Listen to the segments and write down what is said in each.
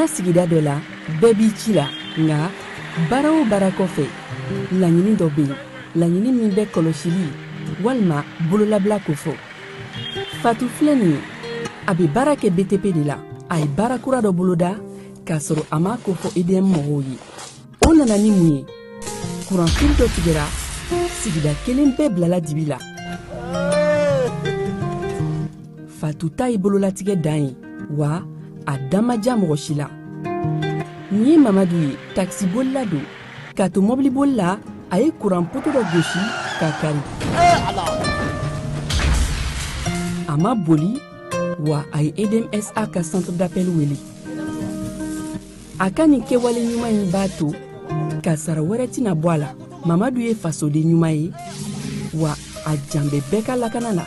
jamana sigida dɔ la bɛɛ b'i ci la nga baara o baara kɔfɛ laɲini dɔ bɛ yen laɲini min bɛ kɔlɔsili walima bololabila ko fɔ Fatu filɛ nin ye a bɛ baara kɛ BTP de la a ye baara kura dɔ boloda k'a sɔrɔ a ma ko fɔ EDM mɔgɔw ye o nana ni mun ye kuranfili dɔ tigɛra sigida kelen bɛɛ bilala dibi la Fatu ta ye bololatigɛ dan ye wa a damaja mɔgɔ si la nin ye Mamadu ye taxi bolila don k'a to mɔbili bolila a ye kuran poto dɔ gosi k'a kari a ma boli wa a ye EDM SA ka centre d'appel wele a ka nin kɛwale ɲuman in b'a to ka sara wɛrɛ tɛna bɔ a la Mamadu ye fasoden ɲuman ye wa a jan bɛ bɛɛ ka lakana la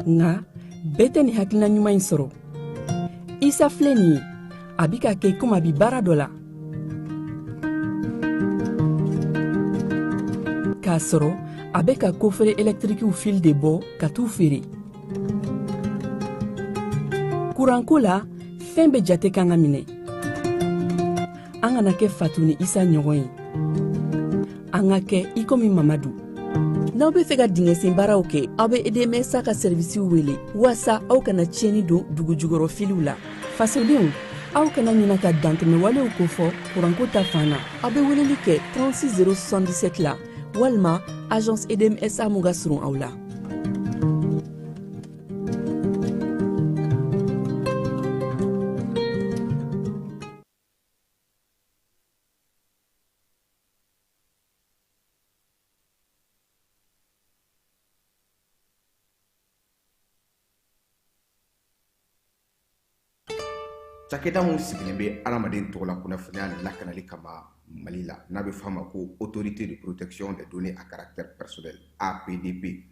nka bɛɛ tɛ nin hakilina ɲuman in sɔrɔ Isa filɛ nin ye a bi ka kɛ komi a bi baara dɔ la k'a sɔrɔ a bɛ ka kofere électrique fil de bɔ ka t'u feere kuranko la fɛn bɛ jate kan ka minɛ an kana kɛ Fatu ni Isa ɲɔgɔn ye an ka kɛ i komi Mamadu n'aw bɛ fɛ ka dingɛsen baaraw kɛ aw bɛ EDM SA ka servisiw wele walasa aw kana tiɲɛni don dugu jukɔrɔ filiw la fasodenw aw kana ɲinɛ ka dantɛmɛ walew kofɔ kuranko ta fan na aw bɛ weleli kɛ 36 077 la walima agence EDM SA mun ka surun aw la Cakɛda mun sigilen bɛ adamaden tɔgɔ la kunnafoniya lakanali kama Mali la n'a bɛ f'a ma ko autorité de protection des données à caractère personnel APDP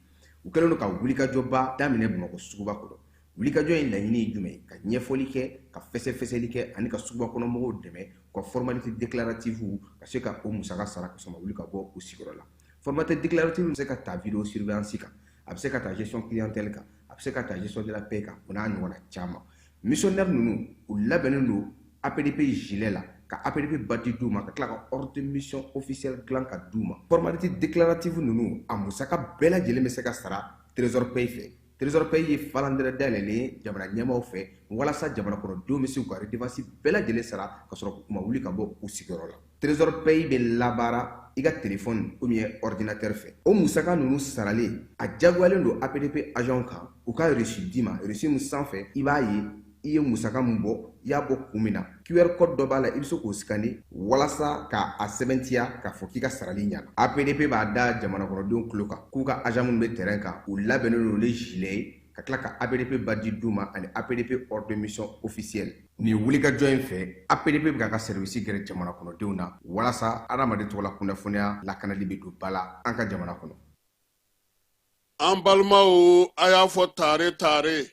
u kɛlen don ka wulikajɔba daminɛ Bamakɔ suguba kɔnɔ wulikajɔ in laɲini ye jumɛn ka ɲɛfɔli kɛ ka fɛsɛfɛsɛli kɛ ani ka suguba kɔnɔ mɔgɔw dɛmɛ ka formalité déclarative ka se ka o musaka sara ka sɔrɔ wuli ka bɔ u sigiyɔrɔ la formalité déclarative bɛ se ka ta vidéo surveillance kan a bɛ se ka ta gestion clientèle kan a bɛ se ka ta gestion de la paix kan o n'a ɲɔgɔnna caman missionnaire ninnu u labɛnnen don APDP gilet la ka APDP bati d'u ma ka tila ka ordre de mission officiel dilan ka d'u ma formalité déclarative ninnu a musaka bɛɛ lajɛlen bɛ se ka sara trésor paye fɛ trésor paye ye falandɛrɛ dayɛlɛlen ye jamana ɲɛmaaw fɛ walasa jamana kɔnɔdenw bɛ se k'u ka redevance bɛɛ lajɛlen sara ka sɔrɔ u ma wuli ka bɔ u sigiyɔrɔ la trésor paye bɛ labaara i ka téléphone ou bien ordinateur fɛ o musaka ninnu saralen a jagoyalen don APDP agent kan u ka reçu d'i ma reçu min sanfɛ i b'a ye i ye musaka min bɔ i y'a bɔ kun min na QR code dɔ b'a la i bɛ se k'o scanner walasa k'a sɛbɛntiya k'a fɔ k'i ka sarali ɲɛna APDP b'a da jamana kɔnɔdenw tulo kan k'u ka agent minnu bɛ terrain kan u labɛnnen don ni gilet ye ka tila ka APDP badge d'u ma ani APDP ordre de mission officiel nin wulikajɔ in fɛ APDP bɛ ka service gɛrɛ jamana kɔnɔdenw na walasa adamaden tɔgɔ la kunnafoniya lakanali bɛ don ba la an ka jamana kɔnɔ. An balimaw a y'a fɔ tare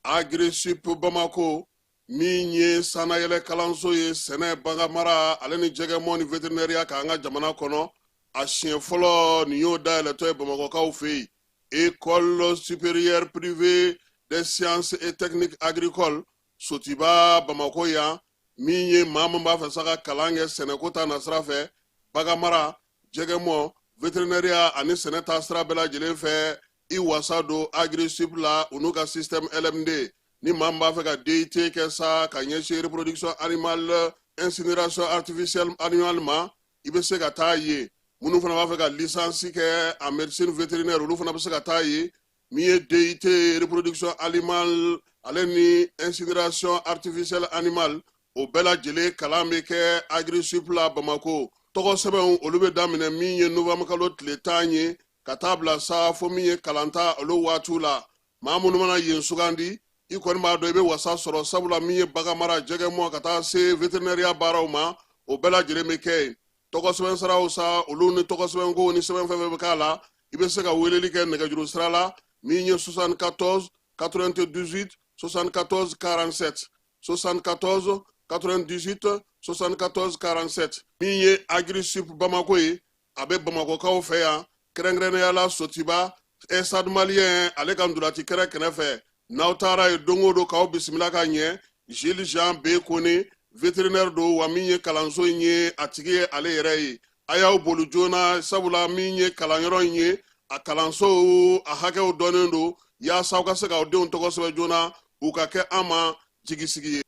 Agri-Sup Bamako min ye sanayɛlɛ kalanso ye sɛnɛ baganmara ale ni jɛgɛmɔ ni vétérinaire k'an ka jamana kɔnɔ a siɲɛ fɔlɔ nin y'o dayɛlɛtɔ ye Bamakɔkaw fɛ yen école supérieure privée des sciences et techniques agricoles Sotiba Bamako yan min ye maa min b'a fɛ sa ka kalan kɛ sɛnɛko ta nasira fɛ baganmara jɛgɛmɔ vétérinaire ani sɛnɛ ta sira bɛɛ lajɛlen fɛ i wasa don Agri-Sup la u n'u ka système LMD ni maa min b'a fɛ ka DIT kɛ sa ka ɲɛsin reproduction animale incinération artificielle animale ma i bɛ se ka taa ye minnu fana b'a fɛ ka licence kɛ en médecine vétérinaire olu fana bɛ se ka taa ye min ye DIT reproduction animale ale ni incinération artificielle animale o bɛɛ lajɛlen kalan bɛ kɛ Agri-Sup la Bamako tɔgɔ sɛbɛnw olu bɛ daminɛ min ye novembre kalo tile 10 ye ka taa bila sa fo min ye kalanta olu waatiw la maa minnu mana yen sugandi i kɔni b'a dɔn i bɛ wasa sɔrɔ sabula min ye baganmara jɛgɛmɔ ka taa se vétérinaire baaraw ma o bɛɛ lajɛlen bɛ kɛ yen tɔgɔ sɛbɛn saraw sa olu ni tɔgɔ sɛbɛn ko ni sɛbɛn fɛn fɛn bɛ k'a la i bɛ se ka weleli kɛ nɛgɛjuru sira la min ye 74 98 74 47 74 98 74 47 min ye Agri-Sup Bamako ye a bɛ Bamakɔkaw fɛ yan kɛrɛnkɛrɛnnenya la Sotiba Estade malien ale ka ndolati kɛrɛ kɛnɛfɛ n'aw taara ye don o don k'aw bisimila ka ɲɛ Gilles Jean B Kone vétérinaire do wa min ye kalanso in ye a tigi ye ale yɛrɛ ye a y'aw boli joona sabula min ye kalanyɔrɔ in ye a kalanso a hakɛw dɔnnen do yaasa aw ka se k'aw denw tɔgɔ sɛbɛn joona u ka kɛ an ma jigisigi ye.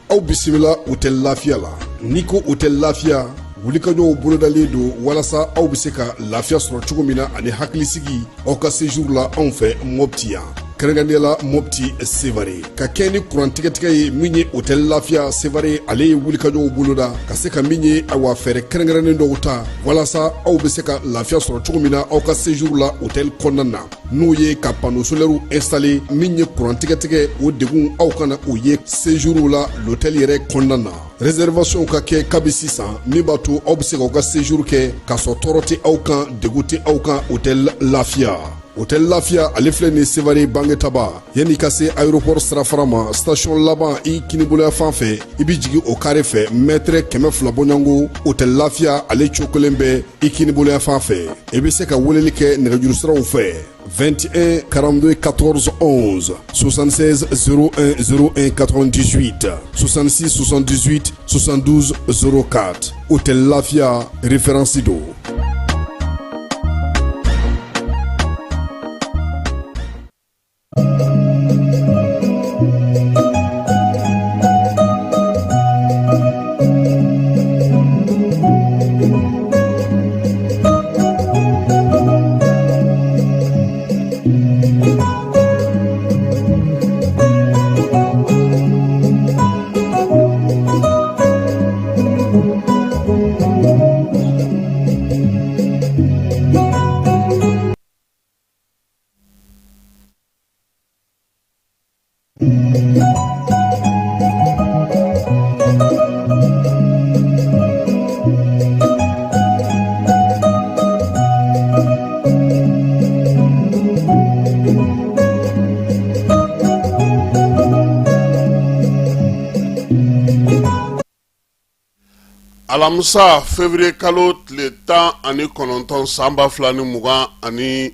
aw bisimila hôtel lafiya la n'i ko hôtel lafiya wulikajɔw bolodalen do walasa aw bɛ se ka lafiya sɔrɔ cogo min na ani hakilisigi aw ka séjour la anw fɛ Mopti yan kɛrɛnkɛrɛnnenya Mopti Sevare ka kɛ ni kurantigɛtigɛ ye min ye hôtel lafiya Sevare ale ye wulikajɔw boloda ka se ka min ye awa fɛɛrɛ kɛrɛnkɛrɛnnen dɔw ta walasa aw bɛ se ka lafiya sɔrɔ cogo min na aw ka séjour la hôtel kɔnɔna na n'o ye ka panneau solaire installé min ye kurantigɛtigɛ o degun aw kana o ye séjour la l'hôtel yɛrɛ kɔnɔna na réservation ka kɛ kabi sisan min b'a to aw bɛ se k'aw ka séjour kɛ k'a sɔrɔ tɔɔrɔ tɛ aw kan degun tɛ aw kan hôtel lafiya. hôtel lafiya ale filɛ nin Sevare bangetaba yanni ka se aéroport sirafara ma station laban i kiniboloya fan fɛ i bi jigi o kare fɛ mètre 200 bɔɲango hôtel lafiya ale cokolen bɛ i kiniboloya fan fɛ i bɛ se ka weleli kɛ nɛgɛjuru siraw fɛ 21 42 14 11 76 01 01 98 66 78 72 04 hôtel lafiya référence do. Alamisa février kalo tile 19 san 2026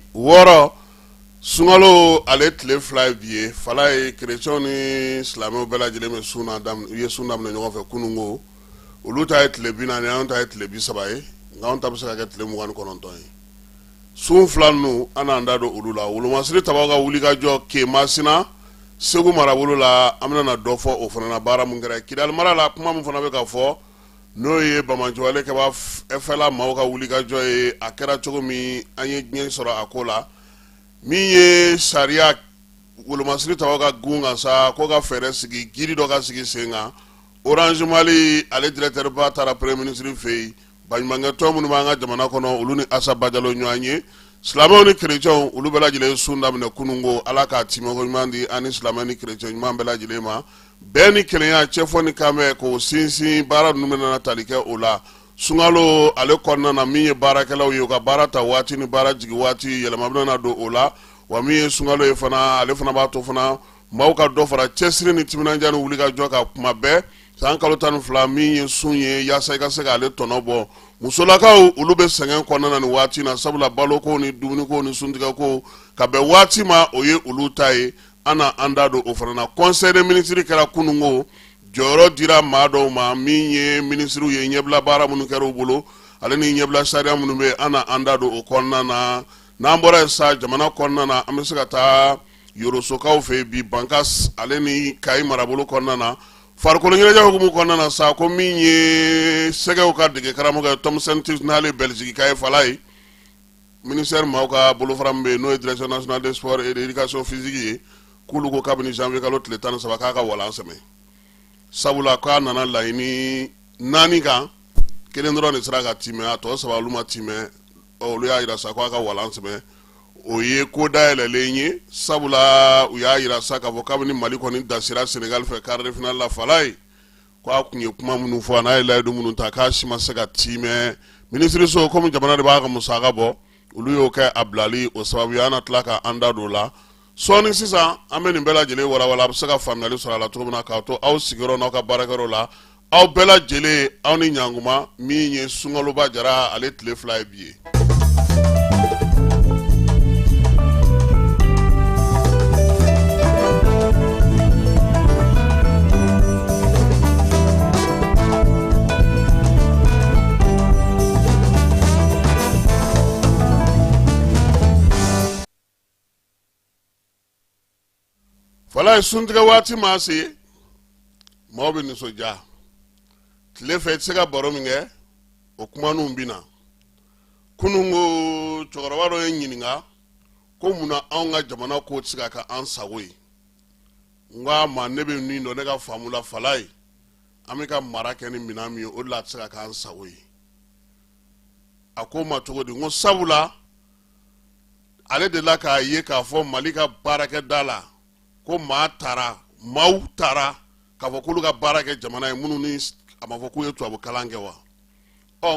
sunkalo ale tile 2 bi ye fala ye chrétien ni silamɛw bɛɛ lajɛlen bɛ sun daminɛ ɲɔgɔn fɛ kunungo olu ta ye tile 40 anw ta ye tile 30 ye nka anw ta bɛ se ka kɛ tile 29 ye sun fila ninnu an n'an da don olu la wolomasiri tabaw ka wulikajɔ Kemasina Segu marabolo la an bɛna dɔ fɔ o fana na baara mun kɛra Kidali mara la kuma mun fana bɛ ka fɔ n'o ye Bamajɔwale kɛba FLA maaw ka wulikajɔ ye a kɛra cogo min an ye ɲɛ sɔrɔ a ko la min ye sariya wolomasiri tabaw ka gun kan sa ko ka fɛɛrɛ sigi giri dɔ ka sigi sen kan Orange Mali ale directeur ba taara premier ministre fɛ yen baɲumankɛtɔn minnu b'an ka jamana kɔnɔ olu ni Asa Bajalo ɲɔgɔn ye silamɛw ni chrétiens olu bɛɛ lajɛlen sun daminɛ kunungo ala k'a timɛko ɲuman di ani silamɛ ni chrétien ɲuman bɛɛ lajɛlen ma bɛɛ ni kelenya cɛfɔ ni kanbɛ k'o sinsin baara ninnu bɛna tali kɛ o la sunkalo ale kɔnɔna na min ye baarakɛlaw ye u ka baara ta waati ni baara jigi waati yɛlɛma bɛna don o la wa min ye sunkalo ye fana ale fana b'a to fana maaw ka dɔ fara cɛsiri ni timinandiya ni wulikajɔ ka kuma bɛɛ san kalo 12 min ye sun ye yaasa i ka se k'ale tɔnɔ bɔ musolakaw olu bɛ sɛgɛn kɔnɔna ni waati na sabula baloko ni dumuniko ni suntigɛko ka bɛn waati ma o ye olu ta ye an an da don o fana na conseil des ministres kɛra kunungo jɔyɔrɔ dira maa dɔw ma min ye ministres ye ɲɛbila baara minnu kɛra u bolo ale ni ɲɛbila sariya minnu bɛ an da don o kɔnɔna na n'an bɔra yen sa jamana kɔnɔna na an bɛ se ka taa Yorosokaw fɛ bi Bankas ale ni Kayi marabolo kɔnɔna na farikolo ɲɛnajɛ hukumu kɔnɔna na sa ko min ye sɛgɛw ka dege karamɔgɔ Thomson Tis n'ale Belgique ka ye fala ye ministère maaw ka bolofara min bɛ yen n'o ye direction nationale des sports et de l'éducation physique ye k'olu ko kabini janvier kalo tile 13 k'a ka walan sɛmɛ sabula k'a nana laɲini 4 kan kelen dɔrɔn de sera ka timɛ a tɔ 3 olu ma timɛ olu y'a jira sa k'a ka walan sɛmɛ o ye ko dayɛlɛlen ye sabula u y'a jira sa k'a fɔ kabini Mali kɔni dasira Sénégal fɛ quart de finale la fala ye k'a kun ye kuma minnu fɔ a n'a ye layidu minnu ta k'a si ma se ka timɛ ministre so komi jamana de b'a ka musaka bɔ olu y'o kɛ a bilali o sababu ye an na tila ka an da don o la sɔɔni sisan an bɛ nin bɛɛ lajɛlen walawala a bɛ se ka faamuyali sɔrɔ a la cogo min na k'a to aw sigiyɔrɔ n'aw ka baarakɛyɔrɔ la aw bɛɛ lajɛlen aw ni ɲankuma min ye Sunkaloba Jara ale tile 2 ye bi ye. fala suntiga waati ma se maaw bɛ nisɔndiya tile fɛ i tɛ se ka baro min kɛ o kumaninw bɛ na kunun ko cɛkɔrɔba dɔ ye ɲininka ko munna anw ka jamana ko tɛ se ka kɛ an sago ye n ko a ma ne bɛ min dɔn ne ka faamu la fala ye an bɛ ka mara kɛ ni minɛn min ye o de la a tɛ se ka kɛ an sago ye a ko ma cogo di n ko sabula ale de la k'a ye k'a fɔ mali ka baarakɛda la ko maaw taara k'a fɔ k'olu ka baara kɛ jamana ye minnu ni a ma fɔ k'u ye tubabukalan kɛ wa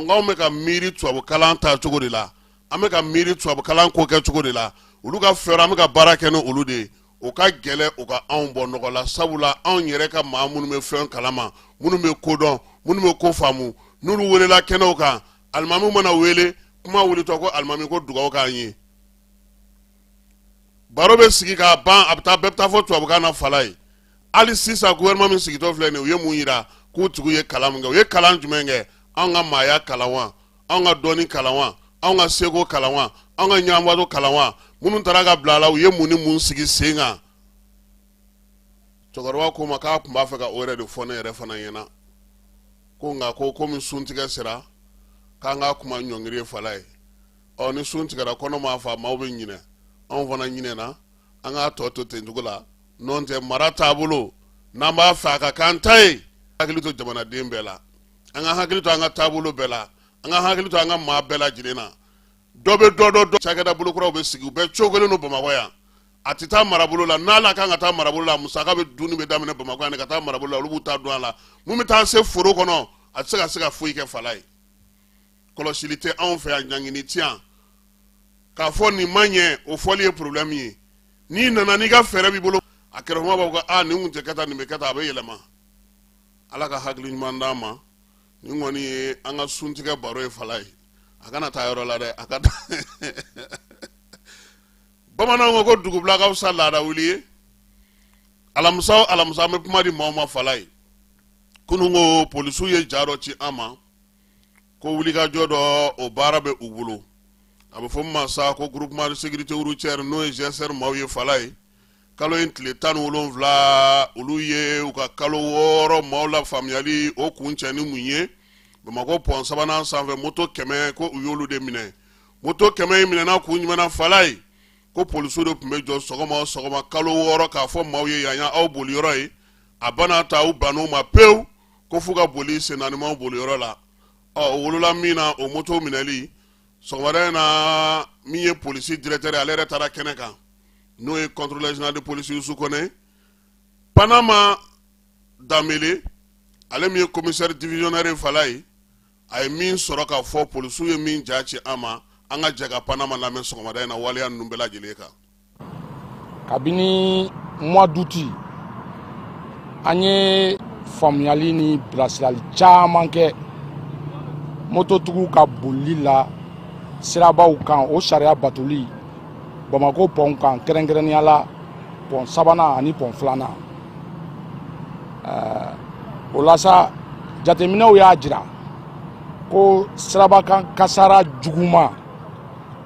nka anw bɛ ka miiri tubabukalan ta cogo de la an bɛ ka miiri tubabukalan ko kɛ cogo de la olu ka fɛɛrɛ an bɛ ka baara kɛ ni olu de ye o ka gɛlɛ o ka anw bɔ nɔgɔ la sabula anw yɛrɛ ka maa minnu bɛ fɛn kalama minnu bɛ ko dɔn minnu bɛ ko faamu n'olu welela kɛnɛw kan alimami mana wele kuma wulitɔ ko alimami ko dugawu k'an ye baro bɛ sigi k'a ban a bɛɛ bɛ taa fɔ tubabukan na fala ye hali sisan gouvernement min sigitɔ filɛ nin ye u ye mun yira k'u tigiw ye kalan min kɛ u ye kalan jumɛn kɛ anw ka maaya kalan wa anw ka dɔnni kalan wa anw ka seko kalan wa anw ka ɲɛnabɔtɔ kalan wa minnu taara ka bila a la u ye mun ni mun sigi sen kan cɛkɔrɔba ko ma k'a tun b'a fɛ ka o yɛrɛ de fɔ ne yɛrɛ fana ɲɛna ko nka ko komi suntigɛ sera k'an ka kuma ɲɔngiri ye fala ye ni sun tigɛra kɔnɔ m'a fa maaw bɛ ɲinɛ anw fana ɲinɛna an k'a tɔ to ten cogo la n'o tɛ mara taabolo n'an b'a fɛ a ka k'an ta ye hakili to jamanaden bɛɛ la an ka hakili to an ka taabolo bɛɛ la an ka hakili to an ka maa bɛɛ lajɛlen na dɔ bɛ dɔ cakɛda bolokuraw bɛ sigi u bɛɛ cogolen don Bamakɔ yan a tɛ taa marabolo la n'ala kan ka taa marabolo la musaka bɛ dunni bɛ daminɛ Bamakɔ yan ka taa marabolo la olu b'u ta dɔn a la mun bɛ taa se foro kɔnɔ a tɛ se ka foyi kɛ fala ye kɔlɔsili tɛ anw fɛ yan ɲangini tɛ yan k'a fɔ nin ma ɲɛ o fɔli ye problème ye n'i nana n'i ka fɛɛrɛ b'i bolo a kɛrɛfɛma b'a fɔ ko nin kun tɛ kɛ tan nin bɛ kɛ tan a bɛ yɛlɛma ala ka hakili ɲuman d'an ma nin kɔni ye an ka suntigɛ baro ye fala ye a kana taa yɔrɔ la dɛ a ka bamananw ko dugubila ka fisa laada wuli ye alamisa o alamisa an bɛ kuma di maaw ma fala ye kunun ko polisiw ye ja dɔ ci an ma ko wulikajɔ dɔ o baara bɛ u bolo a bɛ fɔ min ma sa ko groupement de sécurité routière n'o ye GSR maaw ye fala ye kalo in tile 17 olu ye u ka kalo 6 maaw la faamuyali o kun cɛ ni mun ye Bamakɔ pont sabanan sanfɛ moto 100 ko u y'olu de minɛ moto 100 in minɛna kun jumɛn na fala ye ko polisiw de tun bɛ jɔ sɔgɔma o sɔgɔma kalo 6 k'a fɔ maaw ye yan aw boliyɔrɔ ye a bana ta u ban'u ma pewu ko f'u ka boli sen naanimanw boliyɔrɔ la o wolola min na o moto minɛli sɔgɔmada in na min ye polisi directeur ale yɛrɛ taara kɛnɛ kan n'o ye contrôleur général de police Youssou Kone Panama Dambele ale min ye commissaire divisionnaire ye fala ye a ye min sɔrɔ k'a fɔ polisiw ye min ja ci an ma an ka jɛ ka Panama lamɛn sɔgɔmada in na waleya ninnu bɛɛ lajɛlen kan kabini mois d'août an ye faamuyali ni bilasirali caman kɛ mototigiw ka bolili la sirabaw kan o sariya batoli Bamakɔ pont kan kɛrɛnkɛrɛnnenya la pont sabanan ani pont filanan o la sa jateminɛw y'a jira ko sirabakan kasara juguman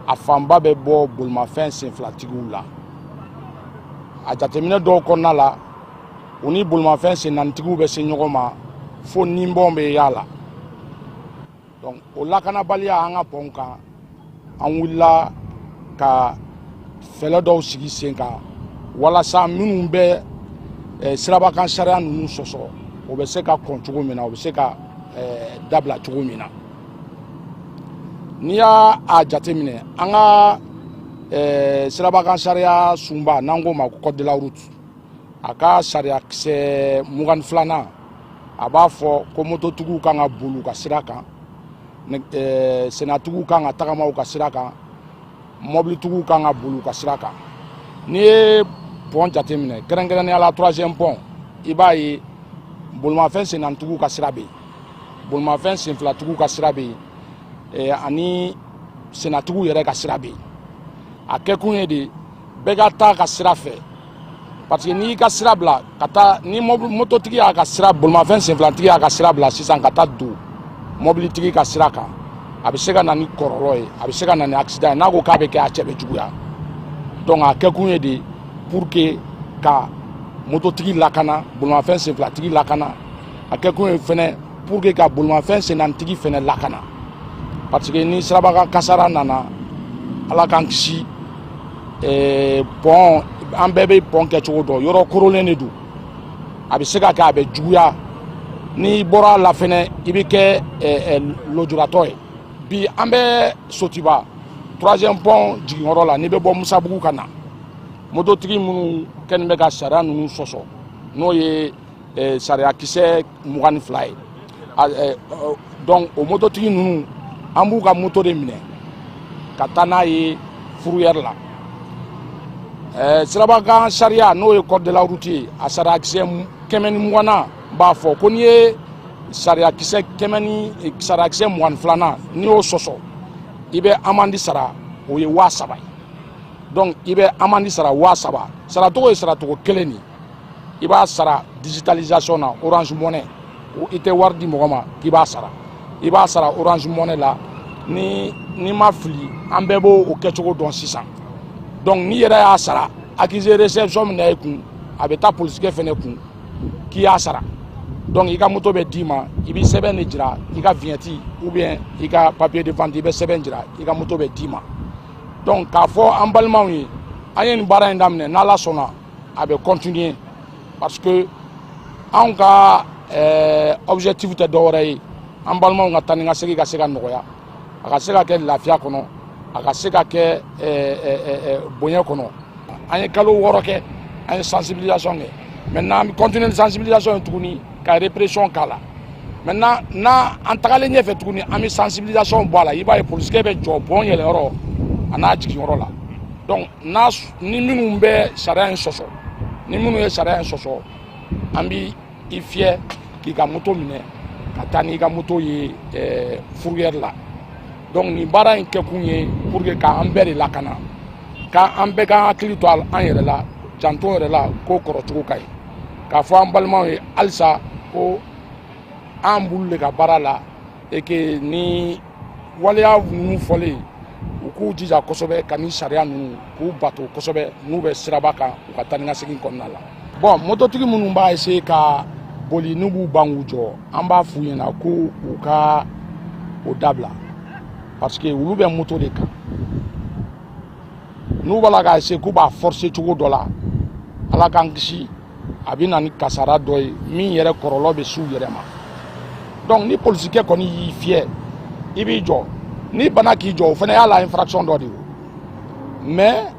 a fanba bɛ bɔ bolimafɛn senfilatigiw la a jateminɛ dɔw kɔnɔna la u ni bolimafɛn sennaanitigiw bɛ se ɲɔgɔn ma fo ninbɔn bɛ y'a la donc o lakanabaliya an ka pont kan an wulila ka fɛlɛ dɔw sigi sen kan walasa minnu bɛ sirabakan sariya ninnu sɔsɔ o bɛ se ka kɔn cogo min na o bɛ se ka dabila cogo min na n'i y'a jateminɛ an ka sirabakan sariya sunba n'an k'o ma ko code de la route a ka sariya kisɛ 22 a b'a fɔ ko mototigiw kan ka boli u ka sira kan sennatigiw kan ka tagama u ka sira kan mobilitigiw kan ka boli u ka sira kan n'i ye pont jateminɛ kɛrɛnkɛrɛnnenya la 3e pont i b'a ye bolimafɛn sennanitigiw ka sira bɛ yen bolimafɛn senfilatigiw ka sira bɛ yen ani sennatigiw yɛrɛ ka sira bɛ yen a kɛkun ye de bɛɛ ka taa ka sira fɛ parce que n'i ka sira bila ka taa ni mototigi y'a ka sira bolimafɛn senfilatigi y'a ka sira bila sisan ka taa don mobilitigi ka sira kan a bɛ se ka na ni kɔlɔlɔ ye a bɛ se ka na ni accident ye n'a ko k'a bɛ kɛ a cɛ bɛ juguya donc a kɛkun ye de pour que ka mototigi lakana bolimafɛn senfilatigi lakana a kɛkun ye fɛnɛ pour que ka bolimafɛn sennantigi fɛnɛ lakana parce que ni sirabakan kasara nana ala k'an kisi pɔn an bɛɛ bɛ pɔn kɛcogo dɔn yɔrɔ korolen de don a bɛ se ka kɛ a bɛ juguya n'i bɔra a la fɛnɛ i bɛ kɛ lujuratɔ ye bi an bɛ Sotiba 3e pɔn jiginyɔrɔ la n'i bɛ bɔ Musabugu ka na mototigi minnu kɛlen bɛ ka sariya ninnu sɔsɔ n'o ye sariya kisɛ 22 ye donc o mototigi ninnu an b'u ka moto de minɛ ka taa n'a ye fourrière la sirabakan sariya n'o ye code de la route ye a sariya kisɛ 120 b'a fɔ ko n'i ye sariya kisɛ 22 n'i y'o sɔsɔ i bɛ amande sara o ye 7,000 ye donc i bɛ amande sara 7,000 saratogo ye saratogo kelen de i b'a sara digitalisation na Orange Money i tɛ wari di mɔgɔ ma k'i b'a sara i b'a sara Orange Money la ni ma fili an bɛɛ b'o kɛcogo dɔn sisan donc n'i yɛrɛ y'a sara accusé réception min na i kun a bɛ taa polisikɛ fɛnɛ kun k'i y'a sara donc i ka moto bɛ d'i ma i bɛ sɛbɛn de jira i ka vignette ou bien i ka papier de vente i bɛ sɛbɛn jira i ka moto bɛ d'i ma donc k'a fɔ an balimaw ye an ye nin baara in daminɛ n'Ala sɔnna a bɛ continuer parce que anw ka objectif tɛ dɔwɛrɛ ye an balimaw ka taa ni ka segin ka se ka nɔgɔya a ka se ka kɛ lafiya kɔnɔ a ka se ka kɛ bonya kɔnɔ an ye kalo 6 kɛ an ye sensibilisation kɛ maintenant an bɛ continuer ni sensibilisation ye tuguni ka répression k'a la maintenant an tagalen ɲɛfɛ tuguni an bɛ sensibilisation bɔ a la i b'a ye polisikɛ bɛ jɔ bɔn yɛlɛyɔrɔ a n'a jiginyɔrɔ la donc ni minnu bɛ sariya in sɔsɔ ni minnu ye sariya in sɔsɔ an bɛ i fiyɛ k'i ka moto minɛ ka taa n'i ka moto ye fourrière la donc nin baara in kɛkun ye pour que k'an bɛɛ de lakana k'an bɛɛ k'an hakili to an yɛrɛ la janto yɛrɛ la k'o kɔrɔcogo ka ɲi k'a fɔ an balimaw ye halisa ko an b'olu de ka baara la et que ni waleya ninnu fɔlen u k'u jija kosɛbɛ ka ni sariya ninnu k'u bato kosɛbɛ n'u bɛ siraba kan u ka taa ni ka segin kɔnɔna la bon mototigi minnu b'a essayer ka boli n'u b'u ban k'u jɔ an b'a f'u ɲɛna ko u ka o dabila parce que olu bɛ moto de kan n'u b'a la k'a essayer k'u b'a forcer cogo dɔ la ala k'an kisi a bɛ na ni kasara dɔ ye min yɛrɛ kɔlɔlɔ bɛ s'u yɛrɛ ma donc ni polisikɛ kɔni y'i fiyɛ i b'i jɔ ni bana k'i jɔ o fana y'a la infraction dɔ de ye mais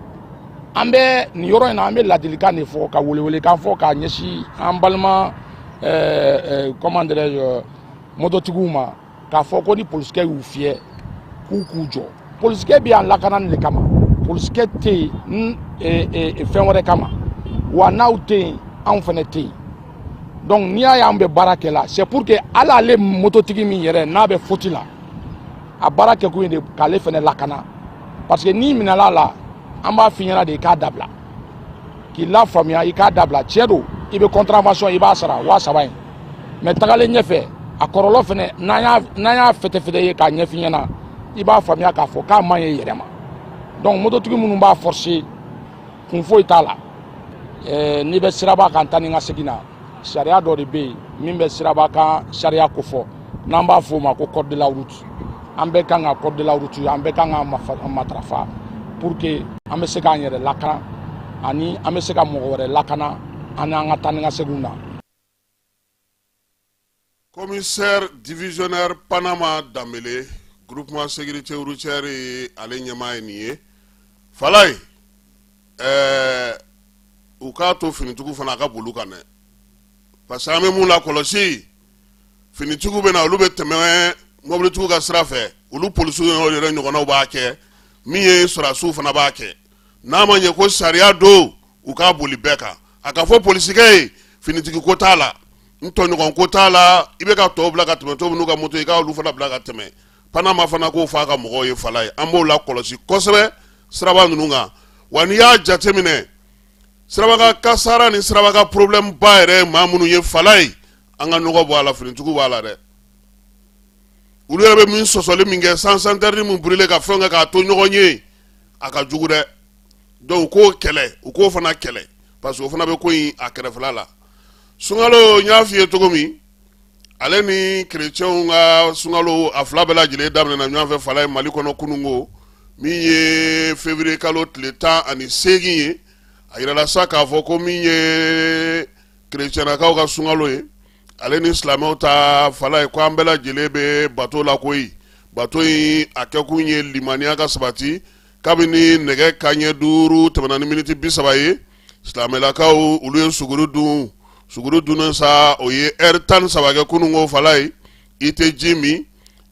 an bɛ nin yɔrɔ in na an bɛ ladilikan de fɔ ka welewelekan fɔ k'a ɲɛsin an balima comment dirais-je mototigiw ma k'a fɔ ko ni polisikɛ y'u fiyɛ k'u k'u jɔ polisikɛ bɛ yan lakana nin de kama polisikɛ tɛ yen fɛn wɛrɛ kama wa n'aw tɛ yen anw fana tɛ yen donc n'i y'a ye an bɛ baara kɛ la c'est pour que hali ale mototigi min yɛrɛ n'a bɛ faute la a baara kɛkun ye de k'ale fana lakana parce que n'i minɛla la an b'a f'i ɲɛna de i k'a dabila k'i lafaamuya i k'a dabila tiɲɛ don i bɛ contravention i b'a sara 7,000 ye mais tagalen ɲɛfɛ a kɔlɔlɔ fana n'an y'a fɛtɛfɛtɛ ye k'a ɲɛf'i ɲɛna i b'a faamuya k'a fɔ k'a man ɲi i yɛrɛ ma donc mototigi minnu b'a forcer kun foyi t'a la n'i bɛ siraba kan taa ni ka segin na sariya dɔ de bɛ yen min bɛ siraba kan sariya ko fɔ n'an b'a fɔ o ma ko code de la route an bɛɛ kan ka code de la route an bɛɛ kan ka matarafa pour que an bɛ se k'an yɛrɛ lakana ani an bɛ se ka mɔgɔ wɛrɛ lakana ani an ka taa ni ka segin na. Commissaire divisionnaire Panama Dambélé groupement sécurité routière ale ɲɛmaa ye nin ye Falaye u k'a to finitigiw fana a ka boli kan dɛ parce que an bɛ mun lakɔlɔsi finitigiw bɛ na olu bɛ tɛmɛ mobilitigiw ka sira fɛ olu polisiw yɛrɛ ɲɔgɔnnaw b'a kɛ min ye sɔrɔdasiw fana b'a kɛ n'a ma ɲɛ ko sariya don u k'a boli bɛɛ kan a ka fɔ polisikɛ ye finitigi ko t'a la n tɔɲɔgɔn ko t'a la i bɛ ka tɔw bila ka tɛmɛ tɔw n'u ka moto i ka olu fana bila ka tɛmɛ Panama fana k'o fɔ a ka mɔgɔw ye Falaye an b'o lakɔlɔsi kosɛbɛ siraba ninnu kan wa n'i y'a jateminɛ siraba kasara ni siraba problème ba yɛrɛ maa minnu ye Falaye an ka nɔgɔ bɔ a la finitigiw b'a la dɛ olu yɛrɛ bɛ min sɔsɔli min kɛ sans interdit min burilen ka fɛn kɛ k'a to ɲɔgɔn ye a ka jugu dɛ donc u k'o kɛlɛ u k'o fana kɛlɛ parce que o fana bɛ ko in a kɛrɛfɛla la sunkalo n y'a f'i ye cogo min ale ni kerecɛnw ka sunkalo a fila bɛɛ lajɛlen daminɛna ɲɔgɔn fɛ fala ye Mali kɔnɔ kunungo min ye février kalo tile 18 ye a yirala sa k'a fɔ ko min ye kerecɛnnakaw ka sunkalo ye ale ni silamɛw ta fala ye ko an bɛɛ lajɛlen bɛ bato la koyi bato in a kɛkun ye limaniya ka sabati kabini nɛgɛ kanɲɛ 5 tɛmɛna ni miniti 30 ye silamɛlakaw olu ye suguru dunnen sa o ye heure 13 kɛ kunungo fala ye i tɛ ji min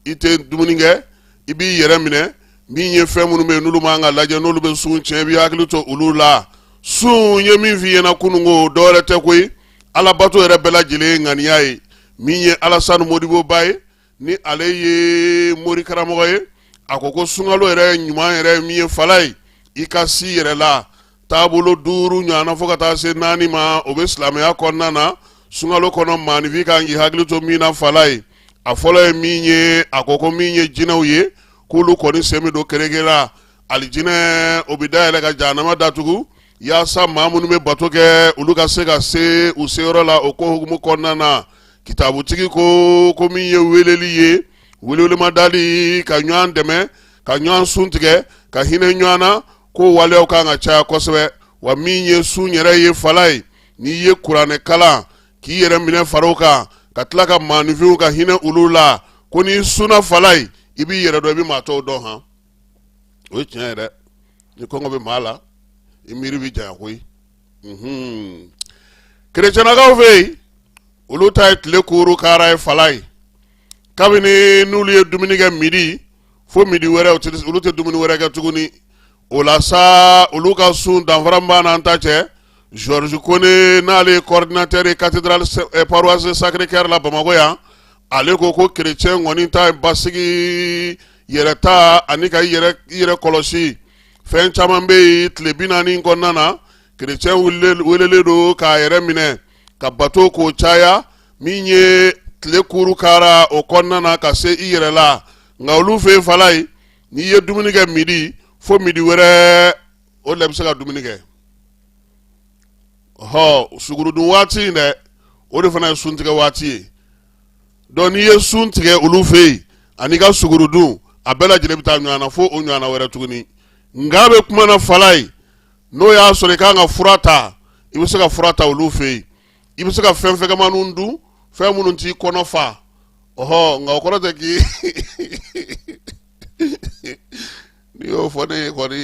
i tɛ dumuni kɛ i b'i yɛrɛ minɛ min ye fɛn minnu bɛ yen n'olu man ka lajɛ n'olu bɛ sun tiɲɛ i b'i hakili to olu la sun ye min f'i ɲɛna kunungo dɔwɛrɛ tɛ koyi alabato yɛrɛ bɛɛ lajɛlen ŋaniya ye min ye Alasani Modibo ba ye ni ale ye mori karamɔgɔ ye a ko sunkalo yɛrɛ ɲuman yɛrɛ min ye fala ye i ka si yɛrɛ la taabolo 5 ɲɔgɔnna fo ka taa se 4 ma o bɛ silamɛya kɔnɔna na sunkalo kɔnɔ maanifin kan k'i hakili to min na fala ye a fɔlɔ ye min ye a ko min ye jinɛw ye k'olu kɔni sen bɛ don kereke la alijinɛ o bɛ dayɛlɛ ka jahanama datugu yaasa maa minnu bɛ bato kɛ olu ka se ka se u seyɔrɔ la o ko hukumu kɔnɔna na kitabutigi ko min ye weleli ye welewelemada ka ɲɔgɔn dɛmɛ ka ɲɔgɔn sun tigɛ ka hinɛ ɲɔgɔn na ko waleyaw kan ka caya kosɛbɛ wa min ye sun yɛrɛ ye fala ye n'i ye kuranɛ kalan k'i yɛrɛ minɛ faraw kan ka tila ka maanifinw ka hinɛ olu la ko n'i sunna fala ye i b'i yɛrɛ dɔn i bɛ maa tɔw dɔn han o ye tiɲɛ yɛrɛ ni kɔngɔ bɛ maa la i miiri bɛ janya koyi kerecɛnnakaw fɛ yen olu ta ye tile 5 kara ye fala ye kabini n'olu ye dumuni kɛ midi fo midi wɛrɛ olu tɛ dumuni wɛrɛ kɛ tuguni o la sa olu ka sun danfara min b'a n'an ta cɛ Georges Kone n'ale ye coordinateur ye cathédrale paroisse Sacré-Cœur la Bamakɔ yan ale ko kerecɛn kɔni ta ye basigi yɛrɛ ta ani ka i yɛrɛ kɔlɔsi fɛn caman bɛ yen tile 40 kɔnɔna na kerecɛn welelen don k'a yɛrɛ minɛ ka bato k'o caya min ye tile 5 kara o kɔnɔna na ka se i yɛrɛ la nka olu fɛ yen fala ye n'i ye dumuni kɛ midi fo midi wɛrɛ o de bɛ se ka dumuni kɛ sugurudun waati in dɛ o de fana ye suntigɛ waati ye donc n'i ye sun tigɛ olu fɛ yen ani ka sugurudun a bɛɛ lajɛlen bɛ taa ɲɔgɔn na fo o ɲɔgɔnna wɛrɛ tuguni nka bɛ kuma na fala ye n'o y'a sɔrɔ i kan ka fura ta i bɛ se ka fura ta olu fɛ yen i bɛ se ka fɛn fɛgɛmanninw dun fɛn minnu t'i kɔnɔ fa nka o kɔrɔ tɛ k'i n'i y'o fɔ ne ye kɔni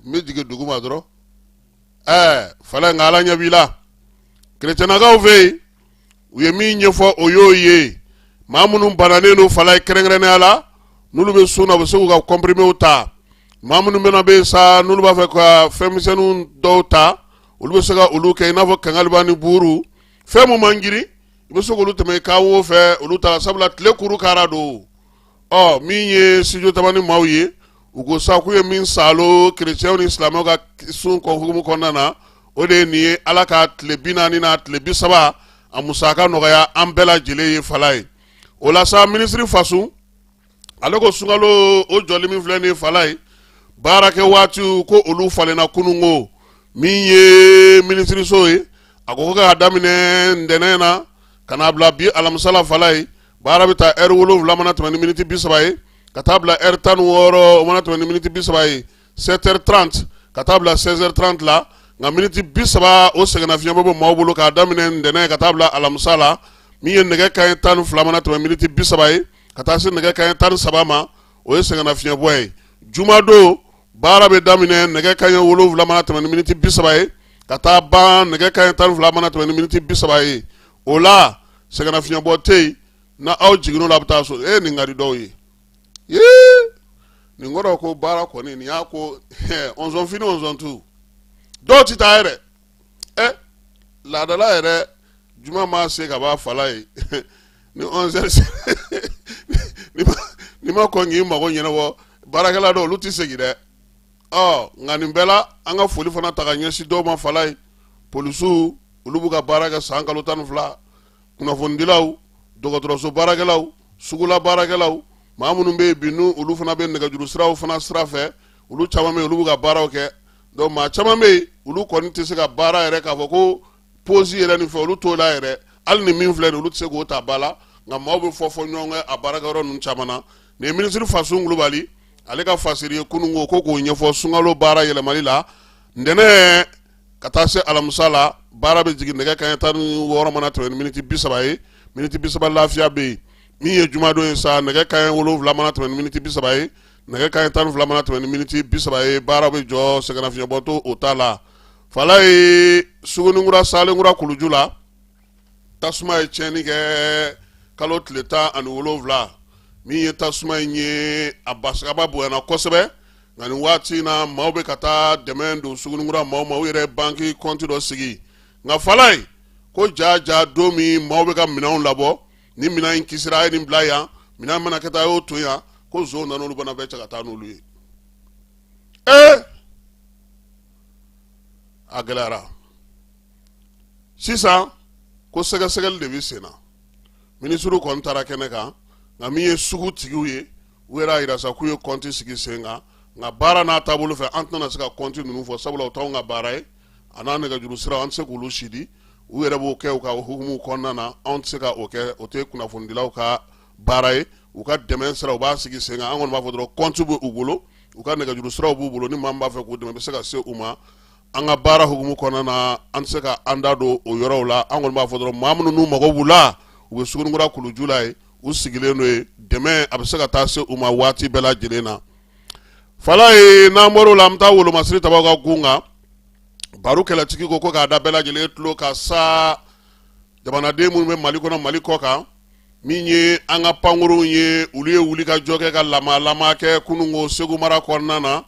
n bɛ jigin dugu ma dɔrɔn fala nka ala ɲɛ b'i la kerecɛnnakaw fɛ yen u ye min ɲɛfɔ o y'o ye maa minnu bananen don fala ye kɛrɛnkɛrɛnnenya la n'olu bɛ sun na u bɛ se k'u ka comprimés ta maa minnu bɛna bɛ yen sa n'olu b'a fɛ ka fɛnmisɛnninw dɔw ta olu bɛ se ka olu kɛ i n'a fɔ kangaliba ni buuru fɛn min man girin i bɛ se k'olu tɛmɛ i ka wo fɛ olu ta sabula tile 5 kara don min ye studio tamani maaw ye u ko sa k'u ye min salo kerecɛnw ni silamɛw ka sun hukumu kɔnɔna na o de ye nin ye ala ka tile 40 n'a tile 30 a musaka nɔgɔya an bɛɛ lajɛlen ye fala ye o la sa minisiri faso ale ko sunkalo o jɔli min filɛ nin ye fala ye baarakɛ waatiw ko olu falenna kunungo min ye minisiriso ye a ko k'a daminɛ ntɛnɛn na ka n'a bila bi alamisala fala ye baara bɛ taa heure 7 mana tɛmɛ ni miniti 30 ye ka taa bila heure 16 o mana tɛmɛ ni miniti 30 ye 7h30 ka taa bila 16h30 la nka miniti 30 o sɛgɛnnafiɲɛ bɛ bɔ maaw bolo k'a daminɛ ntɛnɛn ka taa bila alamisa la min ye nɛgɛ kanɲɛ 12 mana tɛmɛ miniti 30 ye ka taa se nɛgɛ kanɲɛ 13 ma o ye sɛgɛnnafiɲɛ bɔ ye jumadon baara bɛ daminɛ nɛgɛ kanɲɛ 7 mana tɛmɛ ni miniti 30 ye ka taa ban nɛgɛ kanɲɛ 12 mana tɛmɛ ni miniti 30 ye o la sɛgɛnnafiɲɛ bɔ tɛ yen na aw jiginn'o la a bɛ taa so nin ka di dɔw ye nin kɔrɔ ko baara kɔni nin y'a ko ɔnzɔn fini ɔnzɔn tu dɔw ti taa yɛrɛ laadala yɛrɛ juma ma se ka b'a fala ye ni 11h ni ma kɔn k'i mago ɲɛnabɔ baarakɛla dɔw olu ti segin dɛ nka nin bɛɛ la an ka foli fana ta ka ɲɛsin dɔw ma fala ye polisiw olu b'u ka baara kɛ san kalo 12 kunnafonidilaw dɔgɔtɔrɔso baarakɛlaw sugula baarakɛlaw maa minnu bɛ yen bi n'olu fana bɛ nɛgɛjuru siraw fana sira fɛ olu caman bɛ yen olu b'u ka baaraw kɛ donc maa caman bɛ yen olu kɔni tɛ se ka baara yɛrɛ k'a fɔ ko pause yɛrɛ nin fɛ olu t'o la yɛrɛ hali ni min filɛ nin olu tɛ se k'o ta ba la nka maaw bɛ fɔ ɲɔgɔn kɔ a baarakɛyɔrɔ ninnu caman na nin ye minisiri Fasun Kulubali ale ka fasiri ye kunungo ko k'o ɲɛfɔ sunkalo baara yɛlɛmali la ntɛnɛn ka taa se alamisa la baara bɛ jigin nɛgɛ kanɲɛ 16 mana tɛmɛ ni miniti 30 ye miniti 30 lafiya bɛ yen min ye jumadon ye sa nɛgɛ kanɲɛ 7 mana tɛmɛ ni miniti 30 ye nɛgɛ kanɲɛ 12 mana tɛmɛ ni miniti 30 ye baara bɛ jɔ sɛgɛnnafiɲɛbɔtɔ o ta la fala ye Sugunikura Salenkura Kuluju la tasuma ye tiɲɛni kɛ kalo tile 17 min ye tasuma in ye a basagaba bonyana kosɛbɛ nka nin waati na maaw bɛ ka taa dɛmɛ don Sugunikura maaw ma u yɛrɛ banki kɔnti dɔ sigi nka fala ye ko ja don min maaw bɛ ka minɛnw labɔ ni minɛn in kisira a ye nin bila yan minɛn mana kɛ taa a y'o to yan ko nson nana olu fana bɛ cɛ ka taa n'olu ye a gɛlɛyara sisan ko sɛgɛsɛgɛli de bɛ sen na minisiriw kɔni taara kɛnɛ kan nka min ye sugu tigiw ye u yɛrɛ y'a jira sa k'u ye kɔnti sigi sen kan nka baara n'a taabolo fɛ an tɛna se ka kɔnti ninnu fɔ sabula o t'anw ka baara ye a n'a nɛgɛjuru siraw an tɛ se k'olu sidi u yɛrɛ b'o kɛ u ka hukumu kɔnɔna na anw tɛ se ka o kɛ o tɛ kunnafonidilaw ka baara ye u ka dɛmɛ sira u b'a sigi sen kan an kɔni b'a fɔ dɔrɔn kɔnti b'u bolo u ka nɛgɛjuru siraw b'u bolo ni maa min b'a fɛ k'u dɛmɛ bɛ se ka se u ma an ka baara hukumu kɔnɔna na an tɛ se ka an da don o yɔrɔw la an kɔni b'a fɔ dɔrɔn maa minnu n'u mago b'u la u bɛ Sugunikura Kuluju la ye u sigilen n'o ye dɛmɛ a bɛ se ka taa se u ma waati bɛɛ lajɛlen na fala ye n'an bɔr'o la an bɛ taa Wolomasiri Tabaw ka gun kan baro kɛlɛtigi ko k'a da bɛɛ lajɛlen tulo ka sa jamanaden minnu bɛ Mali kɔnɔ Mali kɔ kan min ye an ka pankuruw ye olu ye wulikajɔ kɛ ka lama kɛ kunungo Segu mara kɔnɔna na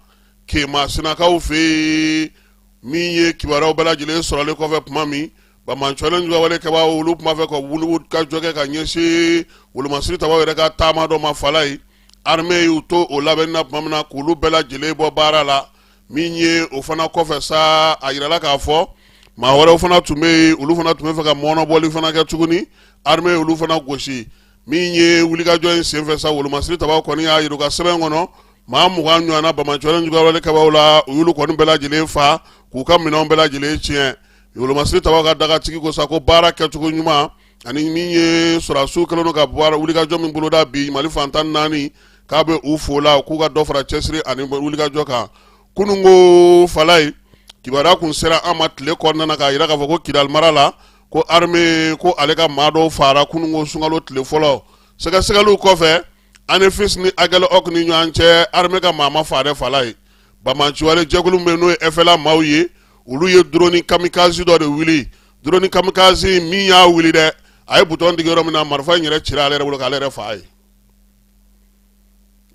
Kema Sinakaw fɛ yen min ye kibaruyaw bɛɛ lajɛlen sɔrɔlen kɔfɛ tuma min Bamaɲɔlen wale kɛbaaw olu tun b'a fɛ ka wulikajɔ kɛ ka ɲɛsin Wolomasiri Tabaw yɛrɛ ka taama dɔ ma fala ye armée y'u to o labɛnni na tuma min na k'olu bɛɛ lajɛlen bɔ baara la min ye o fana kɔfɛ sa a yirala k'a fɔ maa wɛrɛw fana tun bɛ yen olu fana tun bɛ fɛ ka mɔnɔbɔli fana kɛ tuguni armée olu fana gosi min ye wulikajɔ in senfɛ sa Wolomasiri Tabaw kɔni y'a yira u ka sɛbɛn kɔnɔ maa 20 ɲɔgɔnna Bamaɲɔlen wale kɛbaaw la u y'olu kɔni bɛɛ lajɛlen fa k'u ka minɛnw bɛɛ lajɛlen tiɲɛ Wolomasiri Tabaw ka dagatigi ko sa ko baara kɛcogo ɲuman ani min ye sɔrɔdasiw kɛlen don ka baara wulikajɔ min boloda bi Mali fantan 4 k'a bɛ u fo la k'u ka dɔ fara cɛsiri ani wulikajɔ kan kunungo fala ye kibaruya kun sera an ma tile kɔnɔna na k'a jira k'a fɔ ko Kidali mara la ko armée ko ale ka maa dɔw fara kunungo sunkalo tile fɔlɔ sɛgɛsɛgɛliw kɔfɛ ANEFIS ni AGELOC ni ɲɔgɔn cɛ armée ka maa ma fa dɛ fala ye Bamaɲɔlen jɛkulu min n'o ye FLA maaw ye olu ye drone kamikaze dɔ de wuli drone kamikaze min y'a wuli dɛ a ye bouton digi yɔrɔ min na marifa in yɛrɛ cira ale yɛrɛ bolo k'ale yɛrɛ fa ye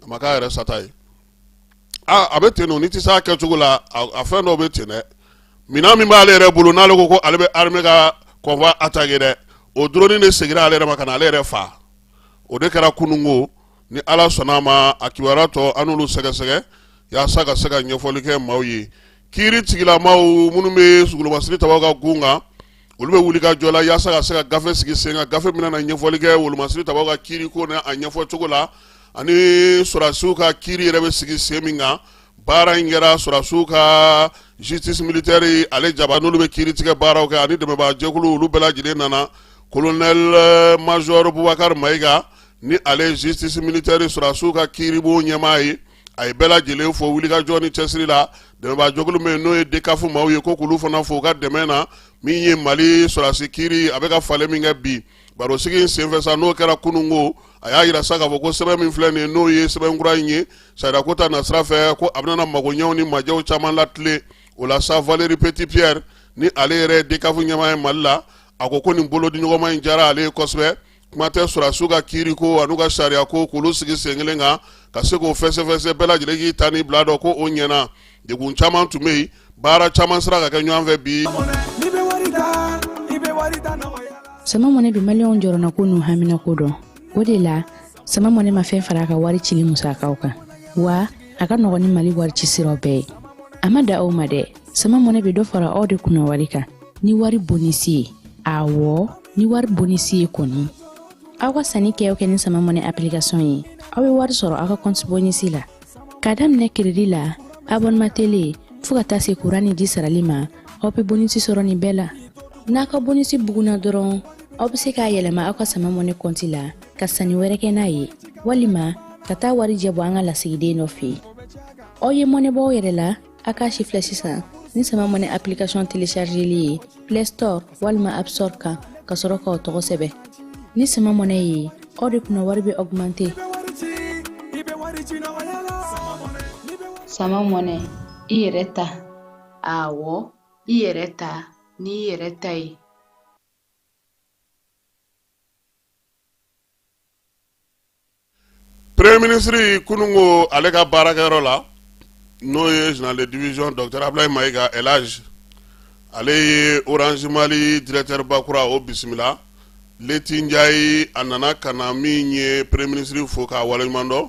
a ma k'a yɛrɛ sata ye a bɛ ten no ni tɛ se a kɛcogo la a fɛn dɔw bɛ ten dɛ minɛn min b'ale yɛrɛ bolo n'ale ko ale bɛ armée ka convoi attaquer dɛ o drone de segira ale yɛrɛ ma ka na ale yɛrɛ fa o de kɛra kunungo ni Ala sɔnna ma a kibaruya tɔ an n'olu sɛgɛsɛgɛ yaasa ka se ka ɲɛfɔli kɛ maaw ye kiiri tigilamaw minnu bɛ Wolomasiri Tabaw ka gun kan olu bɛ wulikajɔ la yaasa ka se ka gafe sigi sen kan gafe min na ɲɛfɔli kɛ Wolomasiri Tabaw ka kiiri ko n'a ɲɛfɔcogo la ani sɔrɔdasiw ka kiiri yɛrɛ bɛ sigi sen min kan baara in kɛra sɔrɔdasiw ka justice militaire ale jaba n'olu bɛ kiiri tigɛ baaraw kɛ ani dɛmɛbaa jɛkulu olu bɛɛ lajɛlen nana colonel major Bubakari Mayiga ni ale justice militaire sɔrɔdasiw ka kiiri b'o ɲɛmaa ye a ye bɛɛ lajɛlen fo wulikajɔ ni cɛsiri la dɛmɛbaa jɛkulu min n'o ye DECAF maaw ye ko k'olu fana fo u ka dɛmɛ na min ye Mali sɔrɔdasi kiiri a bɛ ka falen min kɛ bi baro sigi in senfɛ sa n'o kɛra kunungo a y'a jira sa k'a fɔ ko sɛbɛn min filɛ nin ye n'o ye sɛbɛn kura in ye sariya ko ta nasira fɛ ko a bɛna magoɲɛw ni majɛw caman latilen o la sa Valérie Petit-Pierre ni ale yɛrɛ DECAF ɲɛmaa ye Mali la a ko nin bolodiɲɔgɔnma in diyara ale ye kosɛbɛ kuma tɛ sɔrɔdasiw ka kiiri ko an'u ka sariya ko k'olu sigi sen kelen kan ka se k'o fɛsɛfɛsɛ bɛɛ lajɛlen k'i ta ni bila dɔ ko o ɲɛna degun caman tun bɛ yen baara caman sera ka kɛ ɲɔgɔn fɛ bi. sama mɔnɛ bi maliyɛnw jɔrɔna ko n'u hamina ko dɔn o de la sama mɔnɛ ma fɛn fara a ka wari cili musakaw kan wa a ka nɔgɔn ni Mali wari ci siraw bɛɛ ye a ma da aw ma dɛ sama mɔnɛ bɛ dɔ fara aw de kunna wari kan ni wari bonisi ye awɔ ni wari bonisi ye kɔni aw ka sanni kɛ ni sama mɔnɛ application ye aw bɛ wari sɔrɔ aw ka compte bonisi la ka daminɛ crédit la abonnement télé fo ka taa se kuran ni ji sarali ma aw bɛ bonisi sɔrɔ nin bɛɛ la. N'a ka bonisi buguna dɔrɔn aw bɛ se k'a yɛlɛma aw ka sama mɔnɛ kɔnti la ka sanni wɛrɛ kɛ n'a ye walima ka taa wari jɛ bɔ an ka lasigiden dɔ fɛ yen. Aw ye mɔnɛ bɔ aw yɛrɛ la a k'a si filɛ sisan ni sama mɔnɛ application téléchargeli ye Play Store walima App Store kan ka sɔrɔ k'aw tɔgɔ sɛbɛn. Ni sama mɔnɛ ye aw de kunna wari bɛ augmenter. Sama mɔnɛ i yɛrɛ ta. Awɔ i yɛrɛ ta ni i yɛrɛ ta ye. Premier ministre kunungo ale ka baarakɛyɔrɔ la n'o ye général de division Dr Ablaye Mayiga Elage ale ye Orange Mali directeur bakura o bisimila Leti Ndiaye a nana ka na min ye premier ministre fo k'a waleɲuman dɔn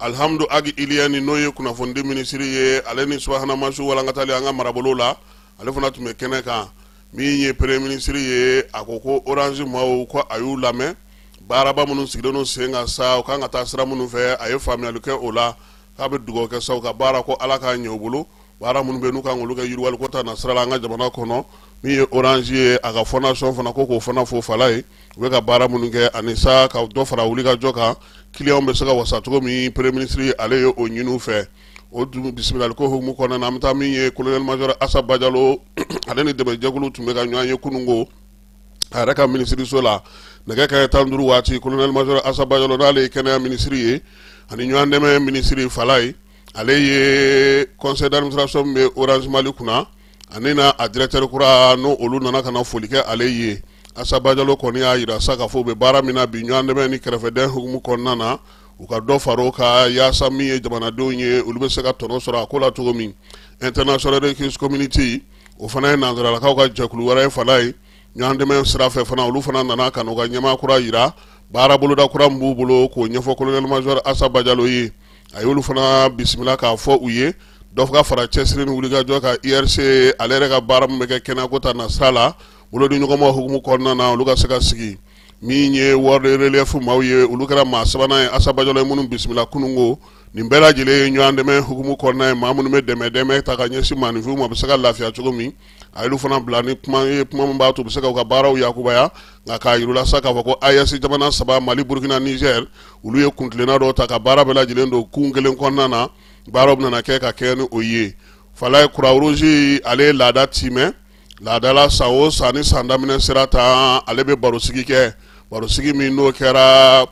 Alhamdu Agi Iliyani n'o ye kunnafonidi ministre ye ale ni subahana mansiw walankatali an ka marabolo la ale fana tun bɛ kɛnɛ kan min ye premier ministre ye a ko ko Orange maaw ko a y'u lamɛn baaraba minnu sigilen sen kan sa u kan ka taa sira minnu fɛ a ye faamuyali kɛ o la k'a bɛ dugawu kɛ sa u ka baara ko ala k'a ɲɛ u bolo baara minnu bɛ n'u kan k'olu kɛ yiriwali ko ta na sira la an ka jamana kɔnɔ min ye Orange ye a ka fondation fana ko k'o fana fo fala ye u bɛ ka baara minnu kɛ ani sa ka dɔ fara wulikajɔ kan client bɛ se ka wasa cogo min premier ministre ale ye o ɲini u fɛ o bisimilali ko hukumu kɔnɔna na an bɛ taa min ye colonel major Assa Bajalo ale ni dɛmɛjɛkulu tun bɛ ka ɲɔgɔn ye kunungo a yɛrɛ ka ministeriso la nɛgɛ kaɲɛ 15 waati colonel major Assa Bajalo n'ale ye kɛnɛya ministre ye ani ɲɔgɔn dɛmɛ ministre fala ye ale ye conseil d'administration min bɛ Orange Mali kunna ani na a directeur kura n'o olu nana ka na foli kɛ ale ye Assa Bajalo kɔni y'a jira sa k'a fɔ u bɛ baara min na bi ɲɔgɔn dɛmɛ ni kɛrɛfɛdɛn hukumu kɔnɔna na u ka dɔ fara o kan yaasa min ye jamanadenw ye olu bɛ se ka tɔnɔ sɔrɔ a ko la cogo min international rescue community o fana ye nanzaralakaw ka jɛkulu wɛrɛ ye fala ye ɲɔgɔn dɛmɛ sira fɛ fana olu fana nana ka n'u ka ɲɛmaa kura jira baara boloda kura min b'u bolo k'o ɲɛfɔ colonel major Assa Bajalo ye a y'olu fana bisimila k'a fɔ u ye dɔ ka fara cɛsiri ni wulikajɔ ka IRC ale yɛrɛ ka baara min bɛ kɛ kɛnɛ ko ta na sira la bolodi ɲɔgɔnma hukumu kɔnɔna na olu ka se ka sigi min ye wari relief maaw ye olu kɛra maa sabanan ye Assa Bajalo ye minnu bisimila kunungo nin bɛɛ lajɛlen ye ɲɔgɔn dɛmɛ hukumu kɔnɔna ye maa minnu bɛ dɛmɛ ta ka ɲɛsin maaninfinw ma u bɛ se ka lafiya cogo min a y'olu fana bila ni kuma ye kuma min b'a to u bɛ se ka u ka baaraw yakubaya nka k'a yir'u la sa k'a fɔ ko AES jamana 3 Mali Burkina Niger olu ye kuntilenna dɔw ta ka baara bɛɛ lajɛlen don kun kelen kɔnɔna na baaraw bɛna kɛ ka kɛ ni o ye fala ye Croix Rouge ale ye laada timɛ laada la san o san ni san daminɛ sera tan ale bɛ barosigi kɛ barosigi min n'o kɛra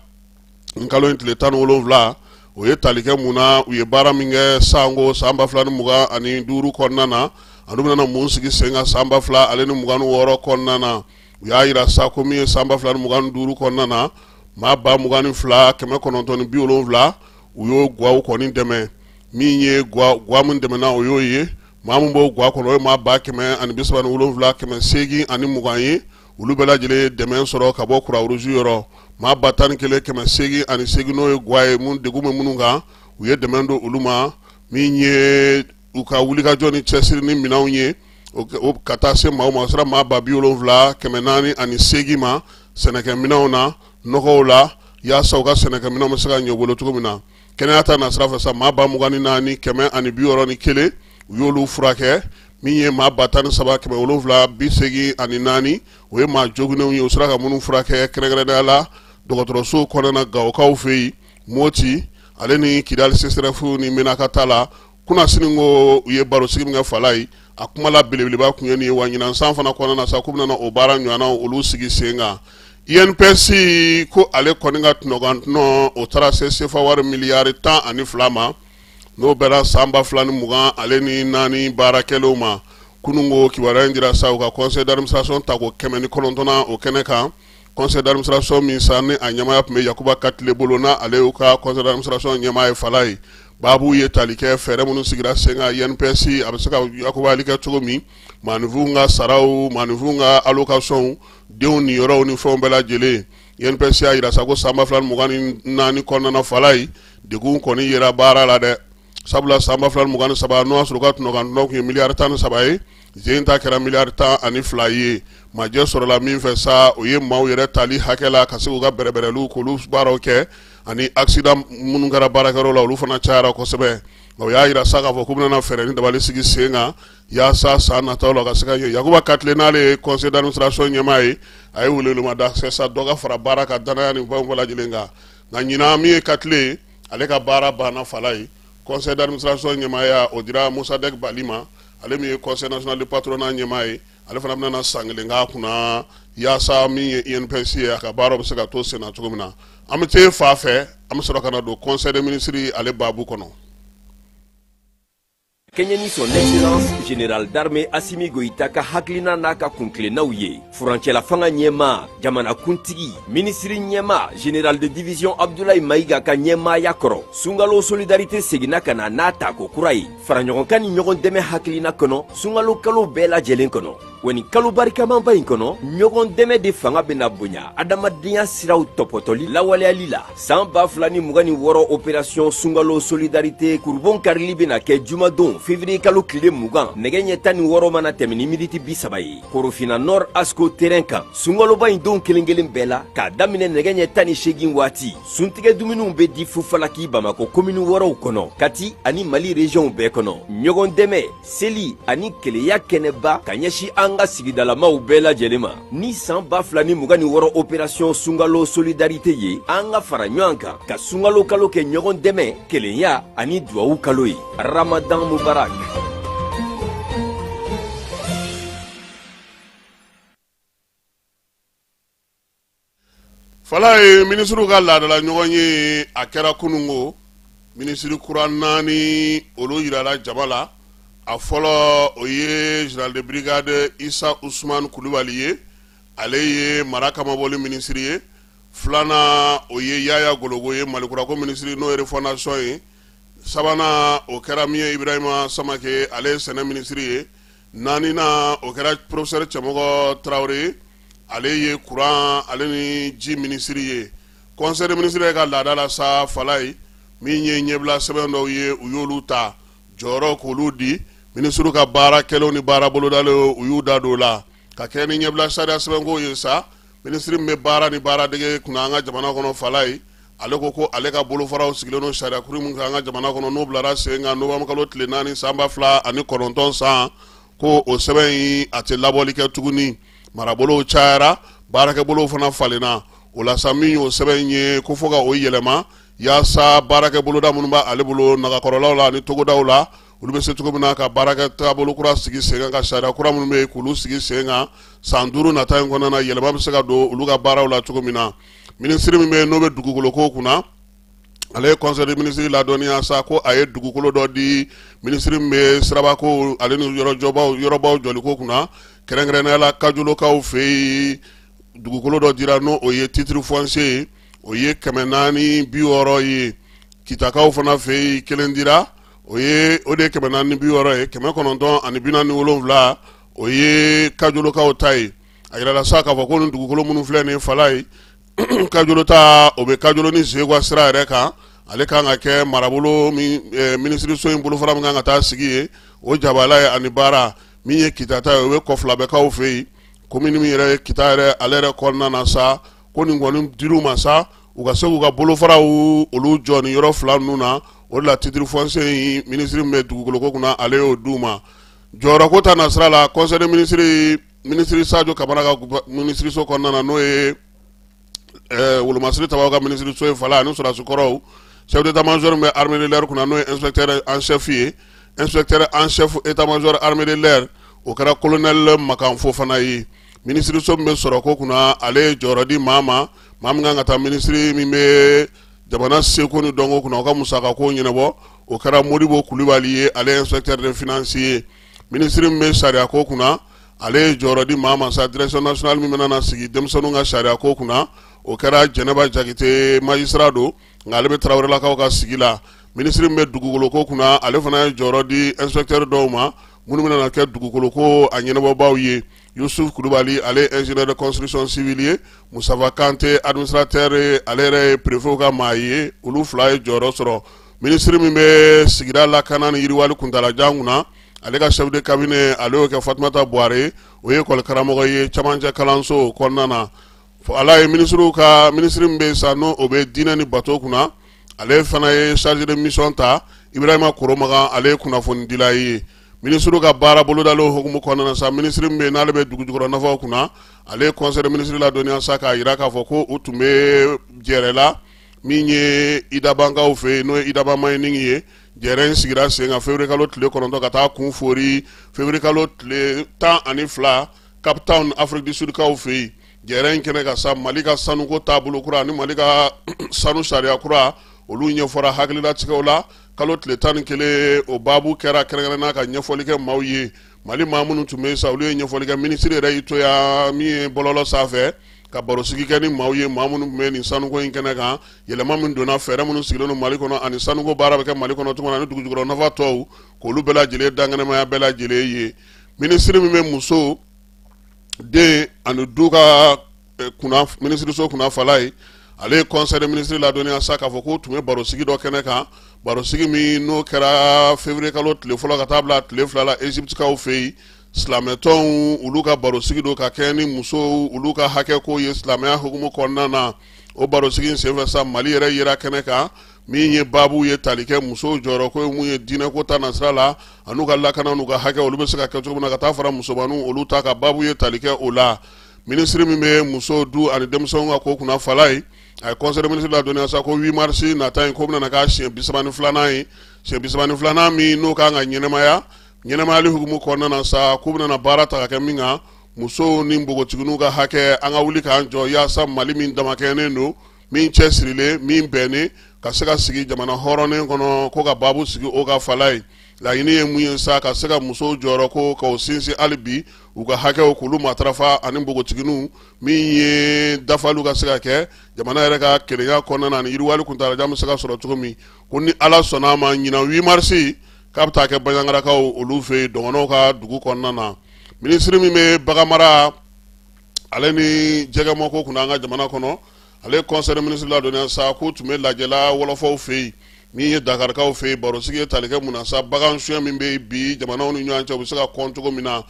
nkalo in tile 17 o ye tali kɛ mun na u ye baara min kɛ sango san 2025 kɔnɔna na anu bɛna mun sigi sen kan san 2026 kɔnɔna na u y'a jira sa ko min ye san 2025 kɔnɔna na maa 22 970 u y'o guwaw kɔni dɛmɛ min ye guwa min dɛmɛna o y'o ye maa min b'o guwa kɔnɔ o ye maa 137 820 ye olu bɛɛ lajɛlen ye dɛmɛ sɔrɔ ka bɔ Croix Rouge yɔrɔ maa 11 808 n'o ye guwa ye mun degun bɛ minnu kan u ye dɛmɛ don olu ma min ye u ka wulikajɔ ni cɛsiri ni minɛnw ye o ka taa se maaw ma o sera maa 70 408 ma sɛnɛkɛminɛnw na nɔgɔw la yaasa u ka sɛnɛkɛminɛnw bɛ se ka ɲɛ u bolo cogo min na kɛnɛya ta na sira fɛ sa maa 24 161 u y'olu furakɛ min ye maa 13 784 o ye maa joginenw ye u sera ka minnu furakɛ kɛrɛnkɛrɛnnenya la dɔgɔtɔrɔso kɔnɔna Gawokaw fɛ yen Moti ale ni Kidali CSRF ni Menaka ta la kuna sini ko u ye barosigi min kɛ fala ye a kuma la belebeleba kun ye nin ye wa ɲinan san fana kɔnɔna na sa k'u bɛna o baara ɲɔgɔnna olu sigi sen kan INPS ko ale kɔni ka tunɔgɔntɔnɔ o taara se sefa wari miliyari 12 ma n'o bɛra san 2020 ale ni 4 baarakɛlaw ma kunungo kibaruya in dira sa u ka conseil d'administration ta ko 109 o kɛnɛ kan conseil d'administration min sa ni a ɲɛmaya tun bɛ Yakuba Katile bolo na ale y'u ka conseil d'administration ɲɛmaa ye fala ye babu ye tali kɛ fɛɛrɛ minnu sigira sen kan INPS a bɛ se ka yakubali kɛ cogo min maaninfinw ka saraw maaninfinw ka allocation denw ni yɔrɔw ni fɛnw bɛɛ lajɛlen INPS y'a jira sa ko san 2024 kɔnɔna fala ye degun kɔni yera baara la dɛ sabula san 2023 n'o y'a sɔrɔ ka tunɔgɔntɔnɔ kun ye miliyari 13 ye zen ta kɛra miliyari 12 ye majɛ sɔrɔla min fɛ sa o ye maaw yɛrɛ tali hakɛ la ka se k'u ka bɛrɛbɛrɛliw k'olu baaraw kɛ ani accident minnu kɛra baarakɛyɔrɔ la olu fana cayara kosɛbɛ o y'a yira sa k'a fɔ k'u bɛna fɛɛrɛ ni dabali sigi sen kan yaasa san nataw la ka se ka ye Yakuba Katile n'ale ye conseil d'administration ɲɛmaa ye a ye welewelema kɛ sa dɔ ka fara baara ka danaya ni fɛnw bɛɛ lajɛlen kan nka ɲinan min ye Katile ye ale ka baara banna fala ye conseil d'administration ɲɛmaaya o dira Musadɛk Bali ma ale min ye conseil national de patronat ɲɛmaa ye ale fana bɛna san kelen k'a kunna yaasa min ye INPS ye a ka baaraw bɛ se ka to sen na cogo min na an bɛ te fa fɛ an bɛ sɔrɔ ka na don conseil des ministres ale baabu kɔnɔ. Kenyani son excellence général d'armée Assimi Goïta ka haklina n'a ka kunkilennaw ye furancɛla fanga ɲɛma jamana kuntigi ministri ɲɛma général de division Abdoulaye Maïga ka ɲɛmaaya kɔrɔ sunkalo solidarité seginna ka na n'a tako kura ye faraɲɔgɔnkan ni ɲɔgɔn dɛmɛ haklina kɔnɔ sunkalo kalo bɛɛ lajɛlen kɔnɔ wa ni kalo barikamanba in kɔnɔ ɲɔgɔn dɛmɛ de fanga bɛna bonya adamadenya siraw tɔpɔtɔli lawaleyali la san 2026 opération sunkalo solidarité kurbon karili bɛna kɛ jumadon février kalo tile 20 nɛgɛ ɲɛ 16 mana tɛmɛ ni miniti 30 ye Korofina Nord Asko terrain kan sunkaloba in don kelen kelen bɛɛ la k'a daminɛ nɛgɛ ɲɛ 18 waati suntigɛ dumuniw bɛ di Fufalaki Bamako commune wɔrɔw kɔnɔ Kati ani Mali région bɛɛ kɔnɔ ɲɔgɔn dɛmɛ seli ani keleya kɛnɛba ka ɲɛsi an ka sigidalamaw bɛɛ lajɛlen ma ni san 2026 opération sunkalo solidarité ye an ka fara ɲɔgɔn kan ka sunkalo kalo kɛ ɲɔgɔn dɛmɛ kelenya ani duwawu kalo ye Ramadan Mubarak. Fala ye ministre ka laadala ɲɔgɔn ye a kɛra kunungo ministre kura 4 olu yirala jama la a fɔlɔ o ye général de brigade Issa Ousmane Kulubali ye ale ye mara kamabɔli ministre ye filanan o ye Yaya Gologo ye Malikurako ministre n'o ye refondation ye sabanan o kɛra min ye Ibrahima Samake ale ye sɛnɛ ministre ye naaninan o kɛra professeur Cɛmɔgɔ Traoré ale ye courant ale ni ji ministre ye conseil des ministres ka laada la sa fala ye min ye ɲɛbila sɛbɛn dɔw ye u y'olu ta jɔyɔrɔ k'olu di ministre ka baara kɛlenw ni baara bolodalen u y'u da don la ka kɛ ni ɲɛbila sariya sɛbɛnko ye sa ministre min bɛ baara ni baara dege kunna an ka jamana kɔnɔ fala ye ale ko ale ka bolofaraw sigilen don sariya kuru min kan an ka jamana kɔnɔ n'o bilara sen kan novembre kalo tile 4 san 2029 san ko o sɛbɛn yi a tɛ labɔli kɛ tuguni marabolow cayara baarakɛbolow fana falenna o la sa min y'o sɛbɛn ye ko fo ka o yɛlɛma yaasa baarakɛboloda minnu b'a ale bolo nagakɔrɔlaw la ani togodaw la olu bɛ se cogo min na ka baarakɛ taabolo kura sigi sen kan ka sariya kura minnu bɛ yen k'olu sigi sen kan san 5 nata in kɔnɔna na yɛlɛma bɛ se ka don olu ka baaraw la cogo min na ministre min bɛ yen n'o bɛ dugukoloko kunna ale ye conseil des ministres ladɔnniya sa ko a ye dugukolo dɔ di ministre min bɛ sirabako ale ni yɔrɔbaw jɔliko kunna kɛrɛnkɛrɛnnenya la kajolokaw fɛ yen dugukolo dɔ dira n'o o ye titre foncier ye o ye 460 ye kitakaw fana fɛ yen kelen dira o de ye 460 ye 947 o ye kajolokaw ta ye a yirala sa k'a fɔ ko nin dugukolo minnu filɛ nin fala ye kajolo ta o bɛ kajolo ni Zegwa sira yɛrɛ kan ale kan ka kɛ marabolo ministre so in bolofara min kan ka taa sigi ye o jabala ye ani baara min ye kitata ye o bɛ kɔfilabɛkaw fɛ yen commune min yɛrɛ ye kita yɛrɛ ale yɛrɛ kɔnɔna na sa ko nin kɔni dir'u ma sa u ka se k'u ka bolofaraw olu jɔ nin yɔrɔ fila ninnu na o de la titre foncier in ministre min bɛ dugukoloko kunna ale y'o d'u ma jɔyɔrɔko ta na sira la conseil des ministre Sadio Kamara ka ministre so kɔnɔna na n'o ye Wolomasiri Tabaw ka ministre so ye fala ani sɔrɔdasi kɔrɔw chef d'état-major min bɛ armée de l'air kunna n'o ye inspecteur en chef ye inspecteur en chef état-major armée de l'air o kɛra colonel Makan Fofana ye ministre so min bɛ sɔrɔko kunna ale ye jɔyɔrɔ di maa min kan ka taa ministre min bɛ jamana seko ni dɔnko kunna o ka musakako ɲɛnabɔ o kɛra Modibo Kulibali ye ale ye inspecteur des finances ye ministre min bɛ sariyako kunna ale ye jɔyɔrɔ di maa sa direction nationale min bɛna na sigi denmisɛnninw ka sariyako kunna o kɛra Jɛnɛba Jakite magistrat don nka ale bɛ Tarawelelakaw ka sigi la ministre min bɛ dugukoloko kunna ale fana ye jɔyɔrɔ di inspecteur dɔw ma minnu bɛna na kɛ dugukoloko a ɲɛnabɔbaw ye Yusuf Kulubali ale ye ingénieur de construction civile ye Musafa Kante administrateur ye ale yɛrɛ ye préfet ka maa ye olu fila ye jɔyɔrɔ sɔrɔ ministre min bɛ sigida lakana ni yiriwali kuntalajan kunna ale ka chef de cabinet ale y'o kɛ Fatumata Buhari o ye école karamɔgɔ ye camancɛ kalanso kɔnɔna na ala ye ministre min bɛ sa no o bɛ diinɛ ni bato kunna ale fana ye chargé de mission ta Ibrahima Koromagan ale ye kunnafonidila ye ministre ka baara bolodalen hukumu kɔnɔna na sa ministre min bɛ n'ale bɛ dugujukɔrɔ nafaw kunna ale ye conseil de ministre ladɔnniya sa k'a jira k'a fɔ ko u tun bɛ jɛrɛ la min ye idabankaw fɛ yen n'o ye idaba mayiningi ye jɛrɛ in sigira sen kan février kalo tile 9 ka taa kun fori février kalo tile 12 Cape Town Afrique du Sud kaw fɛ yen jɛrɛ in kɛnɛ ka sa Mali ka sanuko taabolo kura ni Mali ka sanu sariya kura olu ɲɛfɔra hakililatigɛw la kalo tile 11 o baabu kɛra kɛrɛnkɛrɛnna ka ɲɛfɔli kɛ maaw ye Mali maa minnu tun bɛ sa olu ye ɲɛfɔli kɛ ministre yɛrɛ y'i to yan min ye bɔlɔlɔ sanfɛ ka barosigi kɛ ni maaw ye maa minnu tun bɛ nin sanuko in kɛnɛ kan yɛlɛma min donna fɛɛrɛ minnu sigilen don Mali kɔnɔ ani sanuko baara bɛ kɛ Mali kɔnɔ tuguni ani dugujukɔrɔ nafa tɔw k'olu bɛɛ lajɛlen dankɛnɛmaya bɛɛ lajɛlen ye ministre min bɛ muso den ani du ka ministre so kunna fala ye ale conseil de ministre ladɔnniya sa k'a fɔ ko tun bɛ barosigi dɔ kɛnɛ kan barosigi min n'o kɛra février kalo tile fɔlɔ ka taa bila tile 2 la Egypte kaw fɛ yen silamɛtɔnw olu ka barosigi do ka kɛ ni musow olu ka hakɛ ko ye silamɛya hukumu kɔnɔna na o barosigi senfɛ sa Mali yɛrɛ yera kɛnɛ kan min ye baabu ye tali kɛ musow jɔyɔrɔ ko ye mun ye diinɛ ko ta nasira la an'u ka lakana n'u ka hakɛ olu bɛ se ka kɛ cogo min na ka taa fara musomaninw olu ta ka baabu ye tali kɛ o la ministre min bɛ muso du ani denmisɛnw ka ko kunna fala ye a ye conseil de ministre ladɔnniya sa ko 8 mars nata in ko bɛna k'a siɲɛ 32nan ye siɲɛ 32nan min n'o kan ka ɲɛnɛmayali hukumu kɔnɔna na sa k'u bɛna baara ta ka kɛ min kan musow ni npogotigininw ka hakɛ an ka wuli k'an jɔ yaasa Mali min damakɛnnen don min cɛsirilen min bɛnnen ka se ka sigi jamana hɔrɔnnen kɔnɔ ko ka baabu sigi o ka fala ye laɲini ye mun ye sa ka se ka musow jɔyɔrɔ ko k'o sinsin hali bi u ka hakɛw k'olu matarafa ani npogotigininw min ye dafaliw ka se ka kɛ jamana yɛrɛ ka kelenya kɔnɔna na ani yiriwali kuntalajan bɛ se ka sɔrɔ cogo min ko ni Ala sɔnna a ma ɲinan 8 mars k'a bɛ taa kɛ Baɲangarakaw olu fɛ yen dɔgɔnɔw ka dugu kɔnɔna na ministre min bɛ baganmara ale ni jɛgɛmako kunna an ka jamana kɔnɔ ale conseil de ministre ladɔnniya sa k'u tun bɛ lajɛla wɔlɔfɔw fɛ yen min ye Dakarikaw fɛ yen barosigi ye tali kɛ mun na sa bagan suɲɛ min bɛ bi jamanaw ni ɲɔgɔn cɛ u bɛ se ka kɔn cogo min na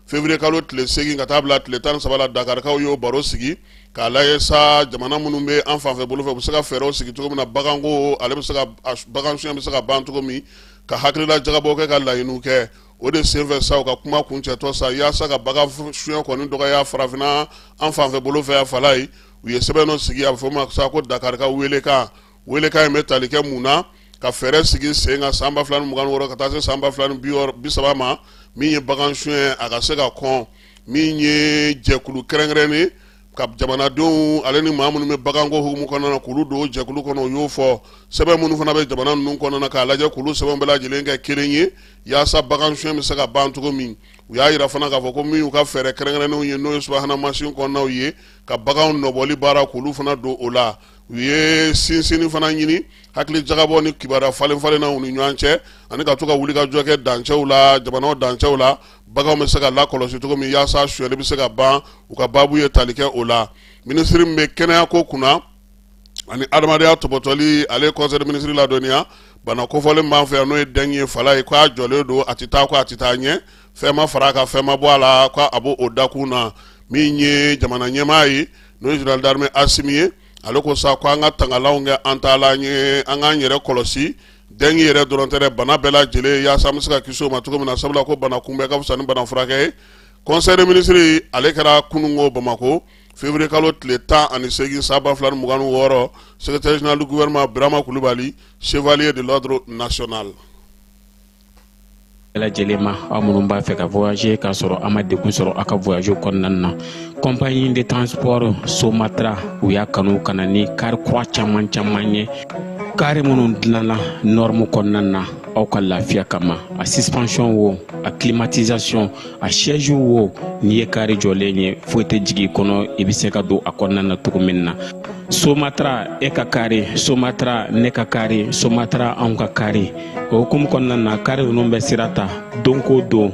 février kalo tile 8 ka taa bila tile 13 la Dakarikaw y'o baro sigi k'a lajɛ sa jamana minnu bɛ an fanfɛ bolo fɛ u bɛ se ka fɛɛrɛw sigi cogo min na baganko ale bɛ se ka bagan suɲɛ bɛ se ka ban cogo min ka hakilila jagabɔ kɛ ka laɲiniw kɛ o de senfɛ sa u ka kuma kuncɛtɔ sa yaasa ka bagan suɲɛ kɔni dɔgɔya farafinna an fanfɛ bolo fɛ fala ye u ye sɛbɛn dɔ sigi a bɛ fɔ ma sa ko Dakarika welekan in bɛ tali kɛ mun na ka fɛɛrɛ sigi sen kan san 2026 ka taa se san 2030 ma min ye bagan suɲɛ a ka se ka kɔn min ye jɛkulu kɛrɛnkɛrɛnnen ka jamanadenw ale ni maa minnu bɛ baganko hukumu kɔnɔna na k'olu don jɛkulu kɔnɔ u y'o fɔ sɛbɛn minnu fana bɛ jamana ninnu kɔnɔna na k'a lajɛ k'olu sɛbɛn bɛɛ lajɛlen kɛ kelen ye yaasa bagan suɲɛ bɛ se ka ban cogo min u y'a jira fana k'a fɔ ko min y'u ka fɛɛrɛ kɛrɛnkɛrɛnnenw ye n'o ye subahana mansin kɔnɔnaw ye ka baganw nɔbɔli baara k'olu fana don o la u ye sinsinni fana ɲini hakili jagabɔ ni kibaruya falen-falenna u ni ɲɔgɔn cɛ ani ka to ka wuli ka jɔ kɛ dancɛw la jamanaw dancɛw la baganw bɛ se ka lakɔlɔsi cogo min yaasa suyɛli bɛ se ka ban u ka baabu ye tali kɛ o la ministre min bɛ kɛnɛya ko kunna ani adamadenya tɔbɔtɔli ale conseil de ministre ladɔnniya bana kofɔlen b'an fɛ yan n'o ye dɛn ye fala ye k'a jɔlen don a tɛ taa ko a tɛ taa ɲɛ fɛn ma fara a kan fɛn ma bɔ a la k'a b'o dakun na min ye jamana ɲɛmaa ye n'o ye général d'armée Asimi ye ale ko sa ko an ka tangalanw kɛ an t'a la an k'an yɛrɛ kɔlɔsi dengi yɛrɛ dɔrɔn tɛ dɛ bana bɛɛ lajɛlen yaasa an bɛ se ka kisi o ma cogo min na sabula ko bana kunbɛn ka fisa ni bana furakɛ ye conseil de ministre ale kɛra kunungo Bamako février kalo tile 18 san 2026 secrétaire général du gouvernement Birama Kulibali chevalier de l'ordre national. lajɛlen ma aw minnu b'a fɛ ka voyager k'a sɔrɔ a ma degun sɔrɔ a ka voyage kɔnɔna na compagnie de transport Somatra u y'a kanu ka na ni kari kura caman ye kari minnu dilanna norme kɔnɔna na aw ka lafiya kama a suspension wo a climatisation a siège wo n'i ye kari jɔlen ye foyi tɛ jigin kɔnɔ i bɛ se ka don a kɔnɔna na cogo min na Somatra e ka kari Somatra ne ka kari Somatra anw ka kari o hukumu kɔnɔna na kari ninnu bɛ sira ta don ko don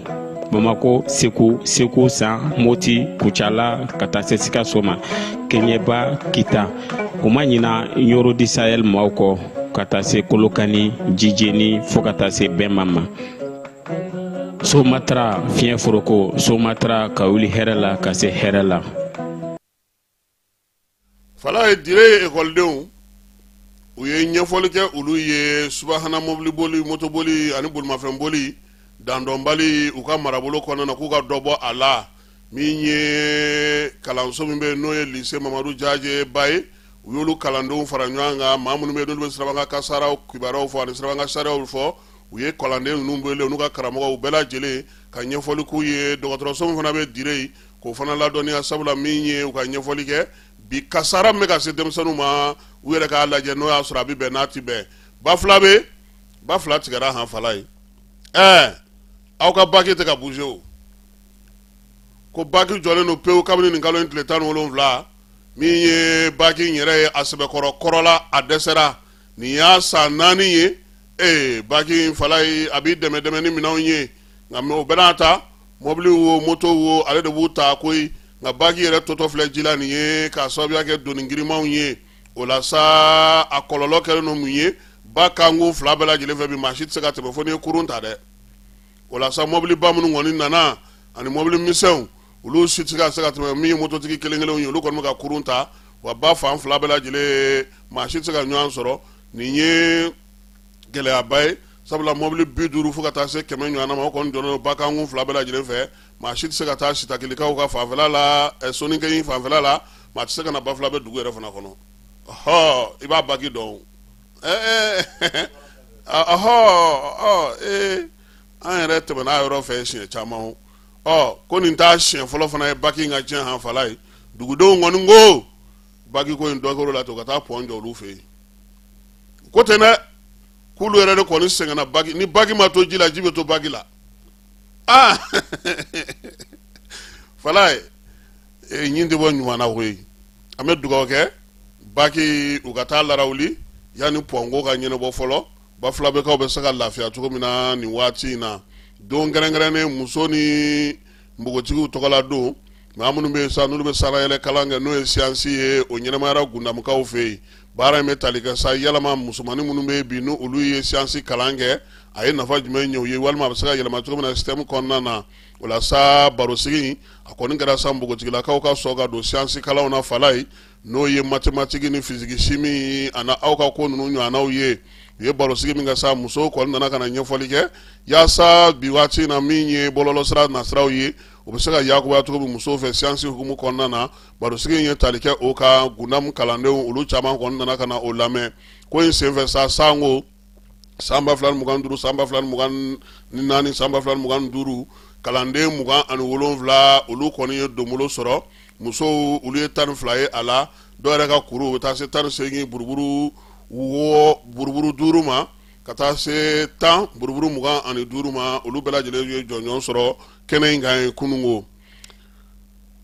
Bamako Segu San Moti Kucala ka taa se Sikaso ma Keɲeba Kita o ma ɲina Yoro di Sahel maaw kɔ ka taa se Kolokani Jijeni fo ka taa se Bɛnma ma Somatra fiɲɛ foroko Somatra ka wuli hɛrɛ la ka se hɛrɛ la. Fala ye dire ekɔlidenw u ye ɲɛfɔli kɛ olu ye subahana mobili boli moto boli ani bolimafɛn boli dandɔnbali u ka marabolo kɔnɔna na k'u ka dɔ bɔ a la min ye kalanso min bɛ n'o ye lycée Mamadu Jaje ba ye u y'olu kalandenw fara ɲɔgɔn kan maa minnu bɛ n'olu bɛ siraban ka kasaraw kibaruyaw fɔ ani siraban ka sariyaw fɔ u ye kalanden ninnu wele u n'u ka karamɔgɔw bɛɛ lajɛlen ka ɲɛfɔli k'u ye dɔgɔtɔrɔso min fana bɛ dire k'o fana ladɔnniya sabula min ye u ka ɲɛfɔli kɛ bi kasara min bɛ ka se denmisɛnninw ma u yɛrɛ k'a lajɛ n'o y'a sɔrɔ a bɛ bɛn n'a ti bɛn ba fila tigɛra hanfala ye aw ka baki tɛ ka bouger o ko baki jɔlen don pewu kabini nin kalo in tile 17 min ye baki yɛrɛ ye a sɛbɛkɔrɔ kɔrɔla a dɛsɛra nin y'a san 4 ye baki fala ye a b'i dɛmɛ ni minɛnw ye nka o bɛɛ n'a ta mobili wo moto wo ale de b'u ta koyi nka baki yɛrɛ tɔtɔ filɛ ji la nin ye k'a sababuya kɛ doni girimanw ye o la sa a kɔlɔlɔ kɛlen don mun ye ba kanko fila bɛɛ lajɛlen fɛ bi maa si tɛ se ka tɛmɛ fo n'i ye kurun ta dɛ o la sa mobili ba minnu kɔni nana ani mobili misɛnw olu si tɛ se ka tɛmɛ min ye mototigi kelen kelenw ye olu kɔni bɛ ka kurun ta wa ba fan fila bɛɛ lajɛlen maa si tɛ se ka ɲɔgɔn sɔrɔ nin ye gɛlɛyaba ye sabula mobili 50 fo ka taa se 100 ɲɔgɔnna ma o kɔni jɔlen don ba kanko fila bɛɛ lajɛlen fɛ maa si tɛ se ka taa sitakilikaw ka fanfɛla la sonikɛɲi fanfɛla la maa tɛ se ka na ba fila bɛ dugu yɛrɛ fana kɔnɔ i b'a baki dɔn an yɛrɛ tɛmɛna a yɔrɔ fɛ siɲɛ caman ko nin t'a siɲɛ fɔlɔ fana ye baki ka tiɲɛ hanfala ye dugudenw kɔni ko baki ko in dɔkɛr'o la ten ka taa pɔn jɔ olu fɛ yen ko ten dɛ k'olu yɛrɛ de kɔni sɛgɛnna baki ni baki ma to ji la ji bɛ to baki la fala ye ɲin tɛ bɔ ɲuman na koyi an bɛ dugawu kɛ baki u ka taa larawuli yanni pɔnko ka ɲɛnabɔ fɔlɔ ba filabɛkaw bɛ se ka lafiya cogo min na nin waati in na don kɛrɛnkɛrɛnnen muso ni npogotigiw tɔgɔla don maa minnu bɛ yen sa n'olu bɛ sarayɛlɛ kalan kɛ n'o ye siyansi ye o ɲɛnamayara gundamukaw fɛ yen baara in bɛ tali kɛ sa yalama musomanin minnu bɛ yen bi n'olu ye siyansi kalan kɛ a ye nafa jumɛn ɲɛ u ye walima a bɛ se ka yɛlɛma cogo min na système kɔnɔna na o la sa barosigi a kɔni kɛra sa npogotigilakaw ka sɔn ka don siyansi kalanw na fala ye n'o ye mathématique ni physique chimie ani aw ka ko ninnu ɲɔgɔnnaw ye u ye barosigi min kɛ sa musow kɔni nana ka na ɲɛfɔli kɛ yaasa bi waati in na min ye bɔlɔlɔsira nasiraw ye o bɛ se ka yakubaya cogo min musow fɛ siyansi hukumu kɔnɔna na barosigi in ye tali kɛ o ka gundamu kalandenw olu caman kɔni nana ka na o lamɛn ko in senfɛ sa sanko san 2025 san 2024 san 2025 kalanden 27 olu kɔni ye donbolo sɔrɔ musow olu ye 12 ye a la dɔw yɛrɛ ka kuru u bɛ taa se 18 buruburu 5 ma ka taa se 10 buruburu 25 ma olu bɛɛ lajɛlen ye jɔnjɔn sɔrɔ kɛnɛ in kan ye kununko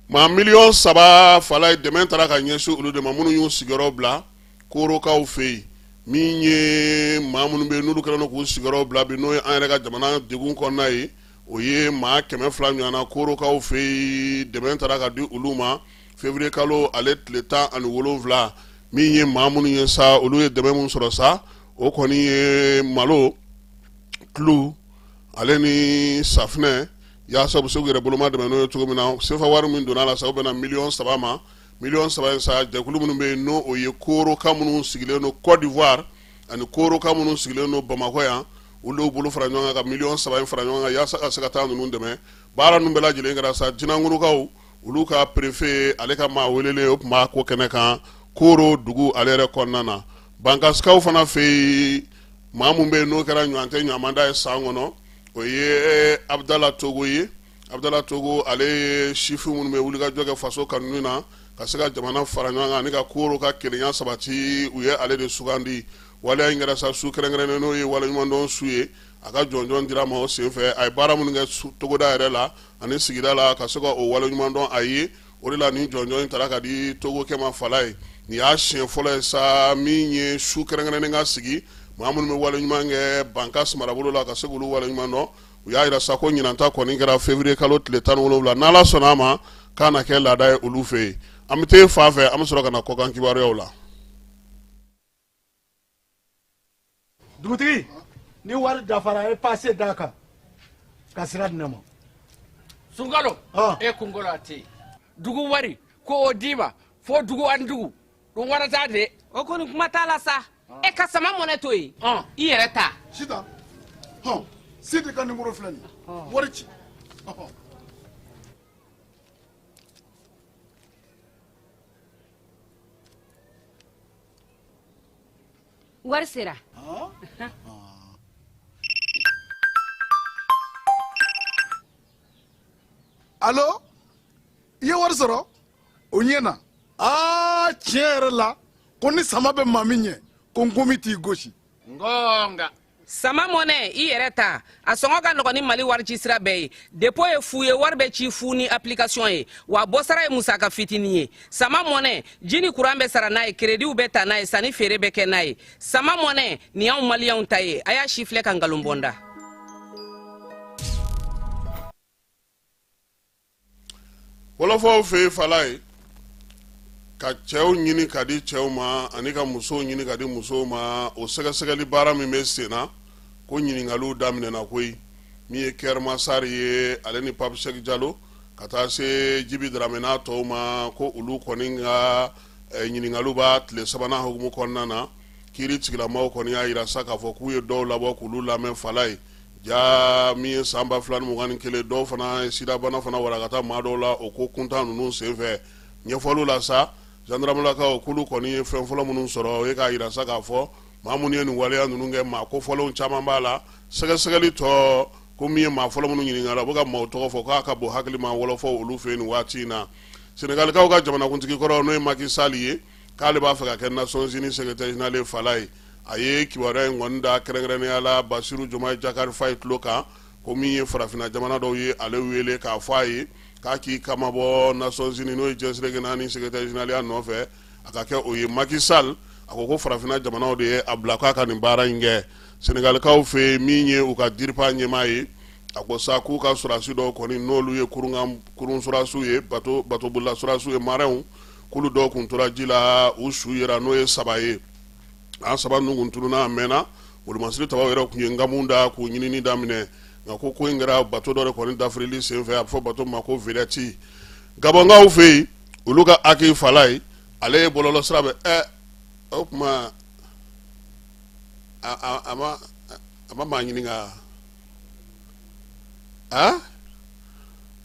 maa 3 fala ye dɛmɛ taara ka ɲɛsin olu de ma minnu y'u sigiyɔrɔ bila korokaw fɛ yen min ye maa minnu bɛ yen n'olu kɛlen don k'u sigiyɔrɔ bila bi n'o ye an yɛrɛ ka jamana degun kɔnɔna ye o ye maa 200 ɲɔgɔnna korokaw fɛ yen dɛmɛ taara ka di olu ma février kalo ale tile 17 min ye maa minnu ye sa olu ye dɛmɛ min sɔrɔ sa o kɔni ye malo tulu ale ni safinɛ yaasa u bɛ se k'u yɛrɛ boloma dɛmɛ n'o ye cogo min na sefa wari min donna a la sa o bɛna $3 ma $3 in sa jɛkulu minnu bɛ yen n'o o ye koroka minnu sigilen don Côte d'Ivoire ani koroka minnu sigilen don Bamakɔ yan olu bolo fara ɲɔgɔn kan ka $3 in fara ɲɔgɔn kan yaasa ka se ka taa ninnu dɛmɛ baara ninnu bɛɛ lajɛlen kɛra sa jinangurukaw olu ka préfet ale ka maa welelen o tun b'a ko kɛnɛ kan koro dugu ale yɛrɛ kɔnɔna na bankasikaw fana fɛ yen maa mun bɛ yen n'o kɛra ɲɔgɔn tɛ ɲamanda ye san kɔnɔ o ye Abdala Togo ye Abdala Togo ale ye sifin minnu bɛ wulikajɔ kɛ faso kanuni na ka se ka jamana fara ɲɔgɔn kan ani ka koro ka kelenya sabati u ye ale de sugandi waleya in kɛra sa su kɛrɛnkɛrɛnnen n'o ye waleɲumandɔn su ye a ka jɔnjɔn dira ma o senfɛ a ye baara minnu kɛ togoda yɛrɛ la ani sigida la ka se ka o waleɲumandɔn a ye o de la ni jɔnjɔn in taara ka di Togo kɛma fala ye nin y'a siɲɛ fɔlɔ ye sa min ye su kɛrɛnkɛrɛnnen ka sigi maa minnu bɛ waleɲuman kɛ bankas marabolo la ka se k'olu waleɲumandɔn u y'a jira sa ko ɲinanta kɔni kɛra février kalo tile 17 n'ala sɔnna a ma k'a na kɛ laada ye olu fɛ yen an bɛ taa fan fɛ an bɛ sɔrɔ ka na kɔkan kibaruyaw la. dugutigi ni wari dafara ye paase d'a kan ka sira di ne ma. Sunkalo e kunkolo a tɛ yen dugu wari ko o d'i ma fo dugu ani dugu dun wara t'a de. o kɔni kuma t'a la sa e ka sama mɔnɛ to yen i yɛrɛ ta. Sita Sidi ka numéro filɛ nin ye wari ci. wari sera. Allo i ye wari sɔrɔ o ɲɛna tiɲɛ yɛrɛ la ko ni sama bɛ maa min ɲɛ ko nkomi t'i gosi. ngonga sama mɔnɛ i yɛrɛ ta a sɔngɔ ka nɔgɔn ni mali wari ci sira bɛɛ ye depo ye fu ye wari bɛ ci fu ni application ye wa bɔ sara ye musaka fitinin ye sama mɔnɛ ji ni kuran bɛ sara n'a ye krediw bɛ ta n'a ye sanni feere bɛ kɛ n'a ye sama mɔnɛ nin y'anw maliyɛnw ta ye a y'a si filɛ ka nkalon bɔnda. Wolofaw fe fala ye ka cɛw ɲini ka di cɛw ma ani ka musow ɲini ka di musow ma o sɛgɛsɛgɛli baara min bɛ sen na ko ɲininkaliw daminɛna koyi min ye Kɛr Masari ye ale ni Pape Cheikh Diallo ka taa se Jibi Dramé n'a tɔw ma ko olu kɔni ka ɲininkaliw b'a tile sabanan hukumu kɔnɔna na kiiri tigilamaw kɔni y'a yira sa k'a fɔ k'u ye dɔw labɔ k'olu lamɛn fala ye ja min ye san 2021 dɔw fana sidabana fana warakata maa dɔw la o ko kuntan ninnu senfɛ ɲɛfɔliw la sa gendarmelakaw k'olu kɔni ye fɛn fɔlɔ minnu sɔrɔ o ye k'a yira sa k'a fɔ maa minnu ye nin waleya ninnu kɛ maa kofɔlenw caman b'a la sɛgɛsɛgɛli tɔ ko min ye maa fɔlɔ minnu ɲininkara u bɛ ka maaw tɔgɔ fɔ k'a ka bon hakili ma wɔlɔfɔ olu fɛ nin waati in na senegalikaw ka jamanakuntigi kɔrɔ n'o ye Macky Sall ye k'ale b'a fɛ ka kɛ Nations Unies secrétaire général fala ye a ye kibaruya in kɔni da kɛrɛnkɛrɛnnenya la Basiru Jomayi Jakari Faye tulo kan ko min ye farafinna jamana dɔw ye ale wele k'a fɔ a ye k'a k'i kama bɔ Nations Unies n'o ye Jensire Kenani secrétaire général ya nɔfɛ a ka kɛ o ye Macky Sall a ko farafinna jamanaw de ye a bila k'a ka nin baara in kɛ senegalikaw fɛ min ye u ka diripa ɲɛmaa ye a ko sa k'u ka surasi dɔw kɔni n'olu ye kurun surasiw ye batobolila surasiw ye marɛnw k'olu dɔw kun tora ji la u su yera n'o ye saba ye an saba ninnu kun tununa a mɛnna wolomasiri tabaw yɛrɛ kun ye nkamu da k'u ɲinini daminɛ nka ko in kɛra bato dɔ de kɔni dafirili senfɛ a bɛ fɔ bato ma ko vedɛti gabɔnkaw fɛ yen olu ka aki fala ye ale ye bɔlɔlɔ sira bɛ o tuma a ma maa ɲininka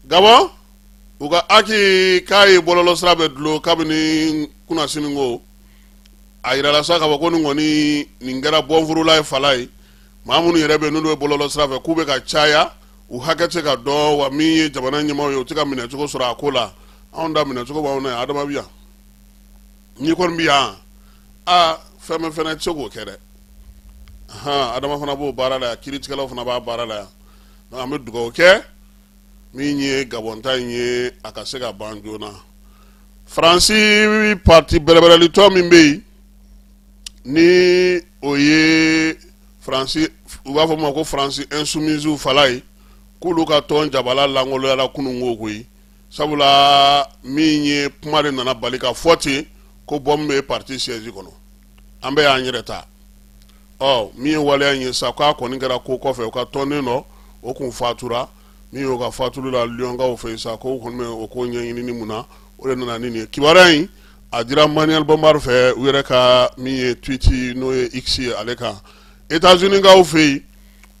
gabɔn u ka aki k'a ye bɔlɔlɔ sira bɛ dulon kabini kunnasini ko a yirala sa k'a fɔ ko nin kɔni nin kɛra bɔnfurula ye fala ye maa minnu yɛrɛ bɛ n'olu ye bɔlɔlɔ sira fɛ k'u bɛ ka caya u hakɛ tɛ se ka dɔn wa min ye jamana ɲɛmaaw ye u tɛ ka minɛcogo sɔrɔ a ko la anw da minɛcogo b'anw na yan adama bi yan n'i kɔni bi yan fɛn min fana tɛ se k'o kɛ dɛ adama fana b'o baara la yan kiiritigɛlaw fana b'a baara la yan donc an bɛ dugawu kɛ min ye gabɔnta in ye a ka se ka ban joona faransi parti bɛrɛbɛrɛlitɔ min bɛ yen ni o ye faransi u b'a fɔ ma ko faransi insoumise fala ye k'olu ka tɔn jabala langoloyala kunun ko koyi sabula min ye kuma de nana bali ka fɔ ten ko bɔn bɛ parti siège kɔnɔ an bɛ y'an yɛrɛ ta min ye waleya in ye sa k'a kɔni kɛra ko kɔfɛ u ka tɔnden dɔ o kun fatura min y'o ka fatuli la liyɔnkaw fɛ sa ko kɔni bɛ o ko ɲɛɲinini mun na o de nana ni nin ye kibaruya in a dira Manuel Bompard fɛ u yɛrɛ ka min ye tweet n'o ye X ye ale kan États-Unis kaw fɛ yen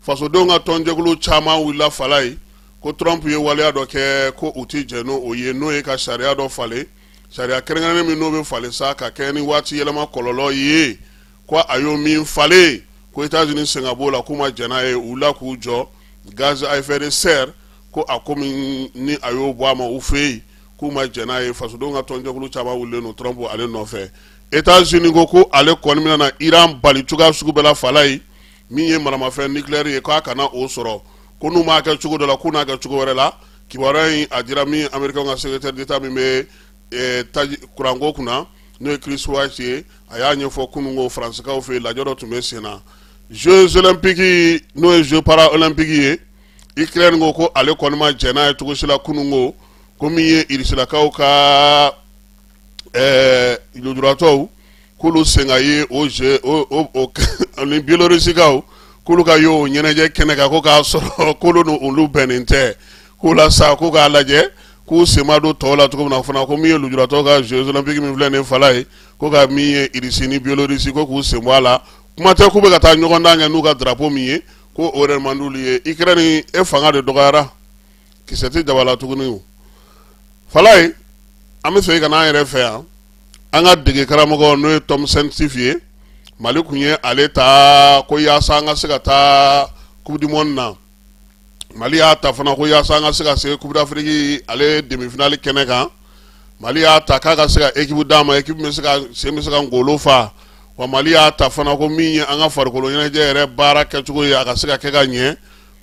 fasodenw ka tɔnjɛkulu caman wulila fala ye ko Trump ye waleya dɔ kɛ ko u ti jɛ n'o ye n'o ye ka sariya dɔ falen sariya kɛrɛnkɛrɛnnen min n'o bɛ falen sa ka kɛ ni waati yɛlɛma kɔlɔlɔ ye ko a y'o min falen ko États-Unis sen ka b'o la k'u ma jɛn n'a ye u la k'u jɔ gaz à effet de serre ko a ko min ni a y'o bɔ a ma u fɛ yen k'u ma jɛn n'a ye fasodenw ka tɔnjɛkulu caman wulilen don Trump ale nɔfɛ États-Unis ko ale kɔni bɛna na Iran bali cogoya sugu bɛɛ la fala ye min ye maramafɛn nucléaire ye k'a kana o sɔrɔ ko n'u m'a kɛ cogo dɔ la k'u n'a kɛ cogo wɛrɛ la kibaruya in a dira min américain ka secrétaire d'état min bɛ kuranko kunna n'o ye Chris White ye a y'a ɲɛfɔ kununko faransikaw fɛ yen lajɛ dɔ tun bɛ sen na Jeux olympiques n'o ye Jeux paralympiques ye Ukraine ko ale kɔni ma jɛn n'a ye cogo si la kununko ko min ye Irisilakaw ka lujuratɔw k'olu sen ka ye o jeu ni Biélorusikaw k'olu ka y'o ɲɛnajɛ kɛnɛ kan ko k'a sɔrɔ k'olu n'olu bɛnnen tɛ k'u la sa k'u k'a lajɛ k'u sema don tɔw la cogo min na fana ko min ye lujuratɔ ka Jeux olympiques min filɛ nin fala ye ko ka min ye irisi ni biélorussie ko k'u sen bɔ a la kuma tɛ k'u bɛ ka taa ɲɔgɔn dan kɛ n'u ka drapeau min ye ko o yɛrɛ man d'olu ye Ukraine e fanga de dɔgɔyara kisɛ tɛ jaba la tuguni o fala ye an bɛ fɛ ka n'an yɛrɛ fɛ yan an ka dege karamɔgɔ n'o ye Tom Sentif ye Mali kun ye ale ta ko yaasa an ka se ka taa Coupe du Monde na Mali y'a ta fana ko yaasa an ka se ka se Coupe d'Afrique ale demi-finale kɛnɛ kan Mali y'a ta k'a ka se ka équipe d'a ma équipe bɛ se ka ngolo fa wa Mali y'a ta fana ko min ye an ka farikolo ɲɛnajɛ yɛrɛ baara kɛcogo ye a ka se ka kɛ ka ɲɛ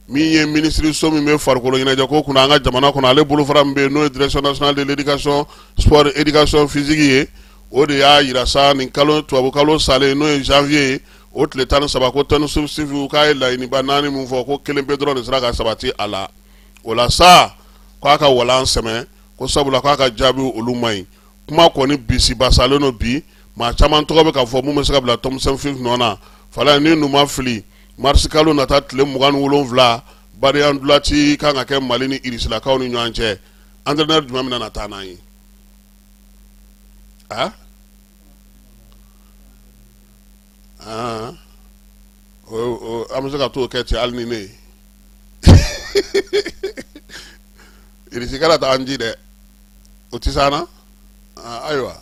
min ye ministre so min bɛ farikolo ɲɛnajɛ ko kunna an ka jamana kɔnɔ ale bolofara min bɛ yen n'o ye direction nationale de l'éducation sport éducation physique ye o de y'a yira sa nin kalo tubabu kalo salen n'o ye janvier ye o tile 13 ko Tony Sentif k'a ye laɲiniba 4 min fɔ ko kelen pe dɔrɔn de sera ka sabati a la o la sa k'a ka walan sɛmɛ ko sabula k'a ka jaabi olu man ɲi kuma kɔni bisibasalen no bi maa caman tɔgɔ bɛ ka fɔ mun bɛ se ka bila Tom Sentif nɔ na fala ni nu ma fili mars kalo nata tile 27 Barian Dulati kan ka kɛ Mali ni Irisilakaw ni ɲɔgɔn cɛ entraîneur jumɛn bɛna na taa n'an ye an bɛ se ka t'o kɛ ten hali ni ne ye Irisi kana taa an ji dɛ o tɛ s'an na ayiwa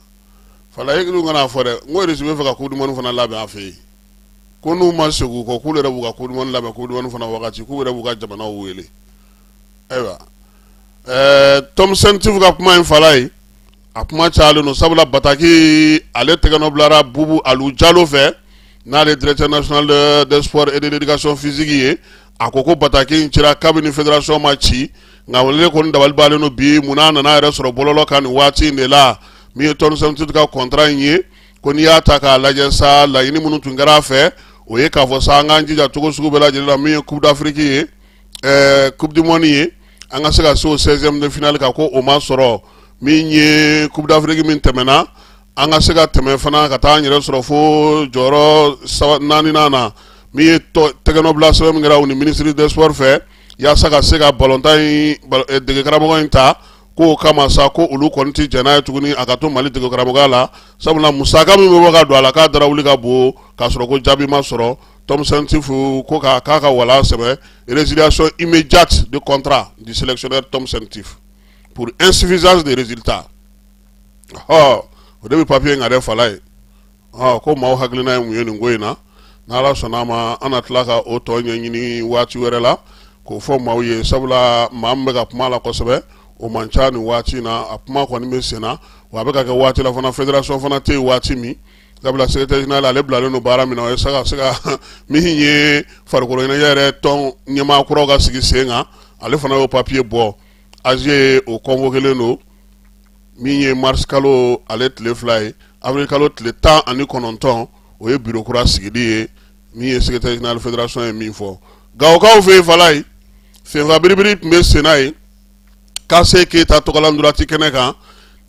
fala ye ninnu kana fɔ dɛ n ko Irisi bɛ fɛ ka Coupe du Monde fana labɛn an fɛ yen ko n'u ma segin u kɔ k'u yɛrɛ b'u ka Coupe du Monde labɛn Coupe du Monde fana wagati k'u yɛrɛ b'u ka jamanaw wele ayiwa Tom Sentif ka kuma in fala ye a kuma cayalen don sabula Bataki ale tɛgɛnɔ bilara Bubu Alu Jalo fɛ n'ale directeur national des sports et de l'éducation physique ye a ko ko Bataki in cira kabini fédération ma ci nka wele kɔni dabali b'ale no bi munna a nana yɛrɛ sɔrɔ bɔlɔlɔ kan nin waati in de la min ye Tom Sentif ka contrat in ye ko n'i y'a ta k'a lajɛ sa laɲini minnu tun kɛra a fɛ o ye k'a fɔ sa an k'an jija cogo sugu bɛɛ lajɛlen la min ye Coupe d'Afrique ye Coupe du Monde ye an ka se ka se o 16e de finale kan ko o ma sɔrɔ min ye Coupe d'Afrique min tɛmɛna an ka se ka tɛmɛ fana ka taa an yɛrɛ sɔrɔ fo jɔyɔrɔ 4nan na min ye tɛgɛnɔ bila sɛbɛn min kɛra u ni ministre des sports fɛ yaasa ka se ka balontan in dege karamɔgɔ in ta k'o kama sa ko olu kɔni tɛ jɛn n'a ye tuguni a ka to Mali dege karamɔgɔya la sabula musaka min bɛ bɔ ka don a la k'a dara wuli ka bon k'a sɔrɔ ko jaabi ma sɔrɔ Tom Sentif ko k'a ka walan sɛbɛn résiliation immédiate de contrat du sélectionneur Tom Sentif pour insuffisance de résultats o de bɛ papier ŋa dɛ fala ye ko maaw hakilina ye mun ye nin ko in na n'Ala sɔnna ma an na tila ka o tɔ ɲɛɲini waati wɛrɛ la k'o fɔ maaw ye sabula maa min bɛ ka kuma la kosɛbɛ o man ca nin waati in na a kuma kɔni bɛ sen na wa a bɛ ka kɛ waati la fana fédération fana tɛ yen waati min sabula secrétaire général ale bilalen don baara min na o ye se ka min ye farikolo ɲɛnajɛ yɛrɛ tɔn ɲɛmaa kuraw ka sigi sen kan ale fana y'o papier bɔ AG o convoquelen don min ye mars kalo ale tile 2 ye avril kalo tile 19 o ye bureau kura sigili ye min ye secrétaire général fédération ye min fɔ Gawokaw fɛ yen fala ye senfa biribiri tun bɛ sen na ye Kase Keyita tɔgɔla Ndurati kɛnɛ kan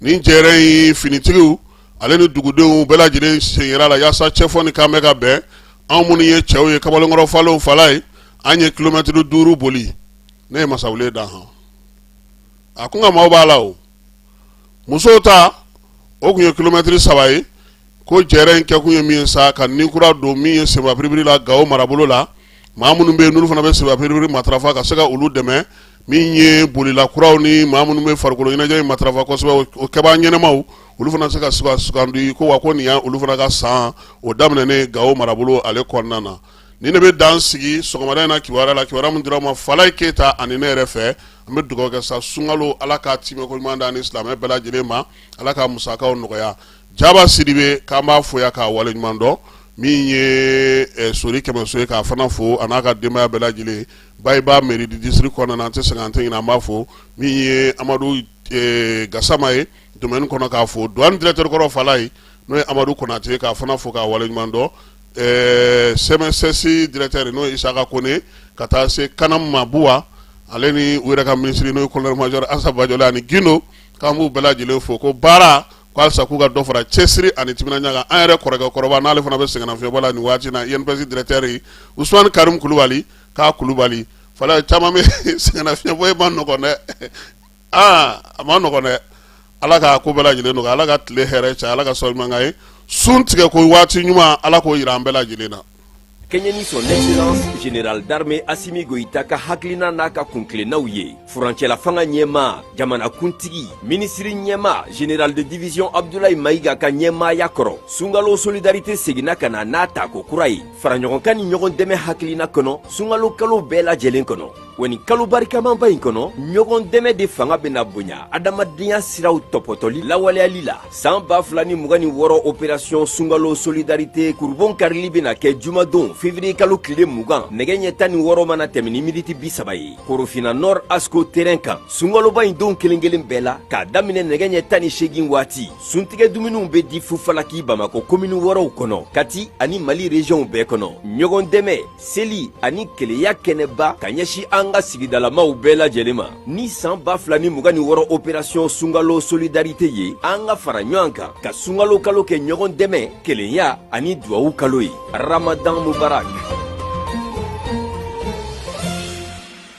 nin jɛrɛ in finitigiw ale ni dugudenw bɛɛ lajɛlen sen yera la yaasa cɛfɔ ni kan bɛ ka bɛn anw minnu ye cɛw ye kamalenkɔrɔ falenw fala ye an ye kilomɛtiri 5 boli ne ye Masawule dan han a kun ka maaw b'a la o musow ta o kun ye kilomɛtiri 3 ye ko jɛrɛ in kɛ kun ye min sa ka ninkura don min ye senfa biribiri la Gawo marabolo la maa minnu bɛ yen n'olu fana bɛ senfa biribiri matarafa ka se ka olu dɛmɛ min ye bolila kuraw ni maa minnu bɛ farikolo ɲɛnajɛ in matarafa kosɛbɛ o kɛbaa ɲɛnɛmaw olu fana se ka sugandi ko wa ko nin olu fana ka san o daminɛnen Gawo marabolo ale kɔnɔna na ni ne bɛ dan sigi sɔgɔmada in na kibaruya la kibaruya min dira ma Falaye Keyita ani ne yɛrɛ fɛ an bɛ dugawu kɛ sa sunkalo Ala k'a timɛ ko ɲuman da ni silamɛ bɛɛ lajɛlen ma Ala k'a musakaw nɔgɔya Jaba Sidibe k'an b'a fo ya k'a wale ɲuman dɔn min ye Sori Kɛmɛso ye k'a fana fo a n'a ka denbaya bɛɛ lajɛlen Bayiba mairie du district kɔnɔna na an tɛ sɛgɛn an tɛ ɲinɛ an b'a fo min ye Amadu Gasama ye domaine kɔnɔ k'a fo douane directeur kɔrɔ Fala ye n'o ye Amadu Konate k'a fana fo k'a wale ɲuman dɔn CMSS directeur n'o ye Isaka Kone ka taa se Kanam Mabuwa ale ni u yɛrɛ ka ministre n'o ye colonel major Asa Bajole ani Gindo k'an b'u bɛɛ lajɛlen fo ko baara ko alsa ku ga dɔ fara cɛsiri ani timinanja kan an yɛrɛ kɔrɔkɛ kɔrɔba n'ale fana bɛ sɛgɛnnafiɲɛbɔ la nin waati na INPS directeur ye Usmane Karim Kulubali k'a Kulubali fala caman bɛ sɛgɛnnafiɲɛbɔ ma nɔgɔn dɛ a ma nɔgɔn dɛ ala ka ko bɛɛ lajɛlen nɔgɔya ala ka tile hɛrɛ caya ala ka sɔli mankan ye sun tigɛ ko waati ɲuman ala k'o yira an bɛɛ lajɛlen na. Kenyani son excellence général d'armée Assimi Goïta ka haklina n'a ka kunkilennaw ye furancɛla fanga ɲɛma jamana kuntigi ministre ɲɛma général de division Abdoulaye Maïga ka ɲɛmaaya kɔrɔ sunkalo solidarité seginna ka na n'a ta ko kura ye faraɲɔgɔnkan ni ɲɔgɔn dɛmɛ hakilina kɔnɔ sunkalo kalo bɛɛ lajɛlen kɔnɔ wa nin kalo barikamanba in kɔnɔ ɲɔgɔn dɛmɛ de fanga bɛna bonya adamadenya siraw tɔpɔtɔli lawaleyali la san 2026 opération sunkalo solidarité kurubon karili bɛna kɛ jumadon février kalo tile 20 nɛgɛ ɲɛ 16 mana tɛmɛ ni miniti 30 ye korofina nord asko terrain kan sunkaloba in don kelen kelen bɛɛ la k'a daminɛ nɛgɛ ɲɛ 18 waati suntigɛ dumuniw bɛ di fufalaki bamako komini wɔrɔw kɔnɔ kati ani mali région bɛɛ kɔnɔ ɲɔgɔn dɛmɛ seli ani keleya kɛnɛba ka ɲɛsi an ka sigidalamaw bɛɛ lajɛlen ma ni san 2026 opération sunkalo solidarité ye an ka fara ɲɔgɔn kan ka sunkalo kalo kɛ ɲɔgɔn dɛmɛ kelenya ani duwawu kalo ye ramadan mubarak.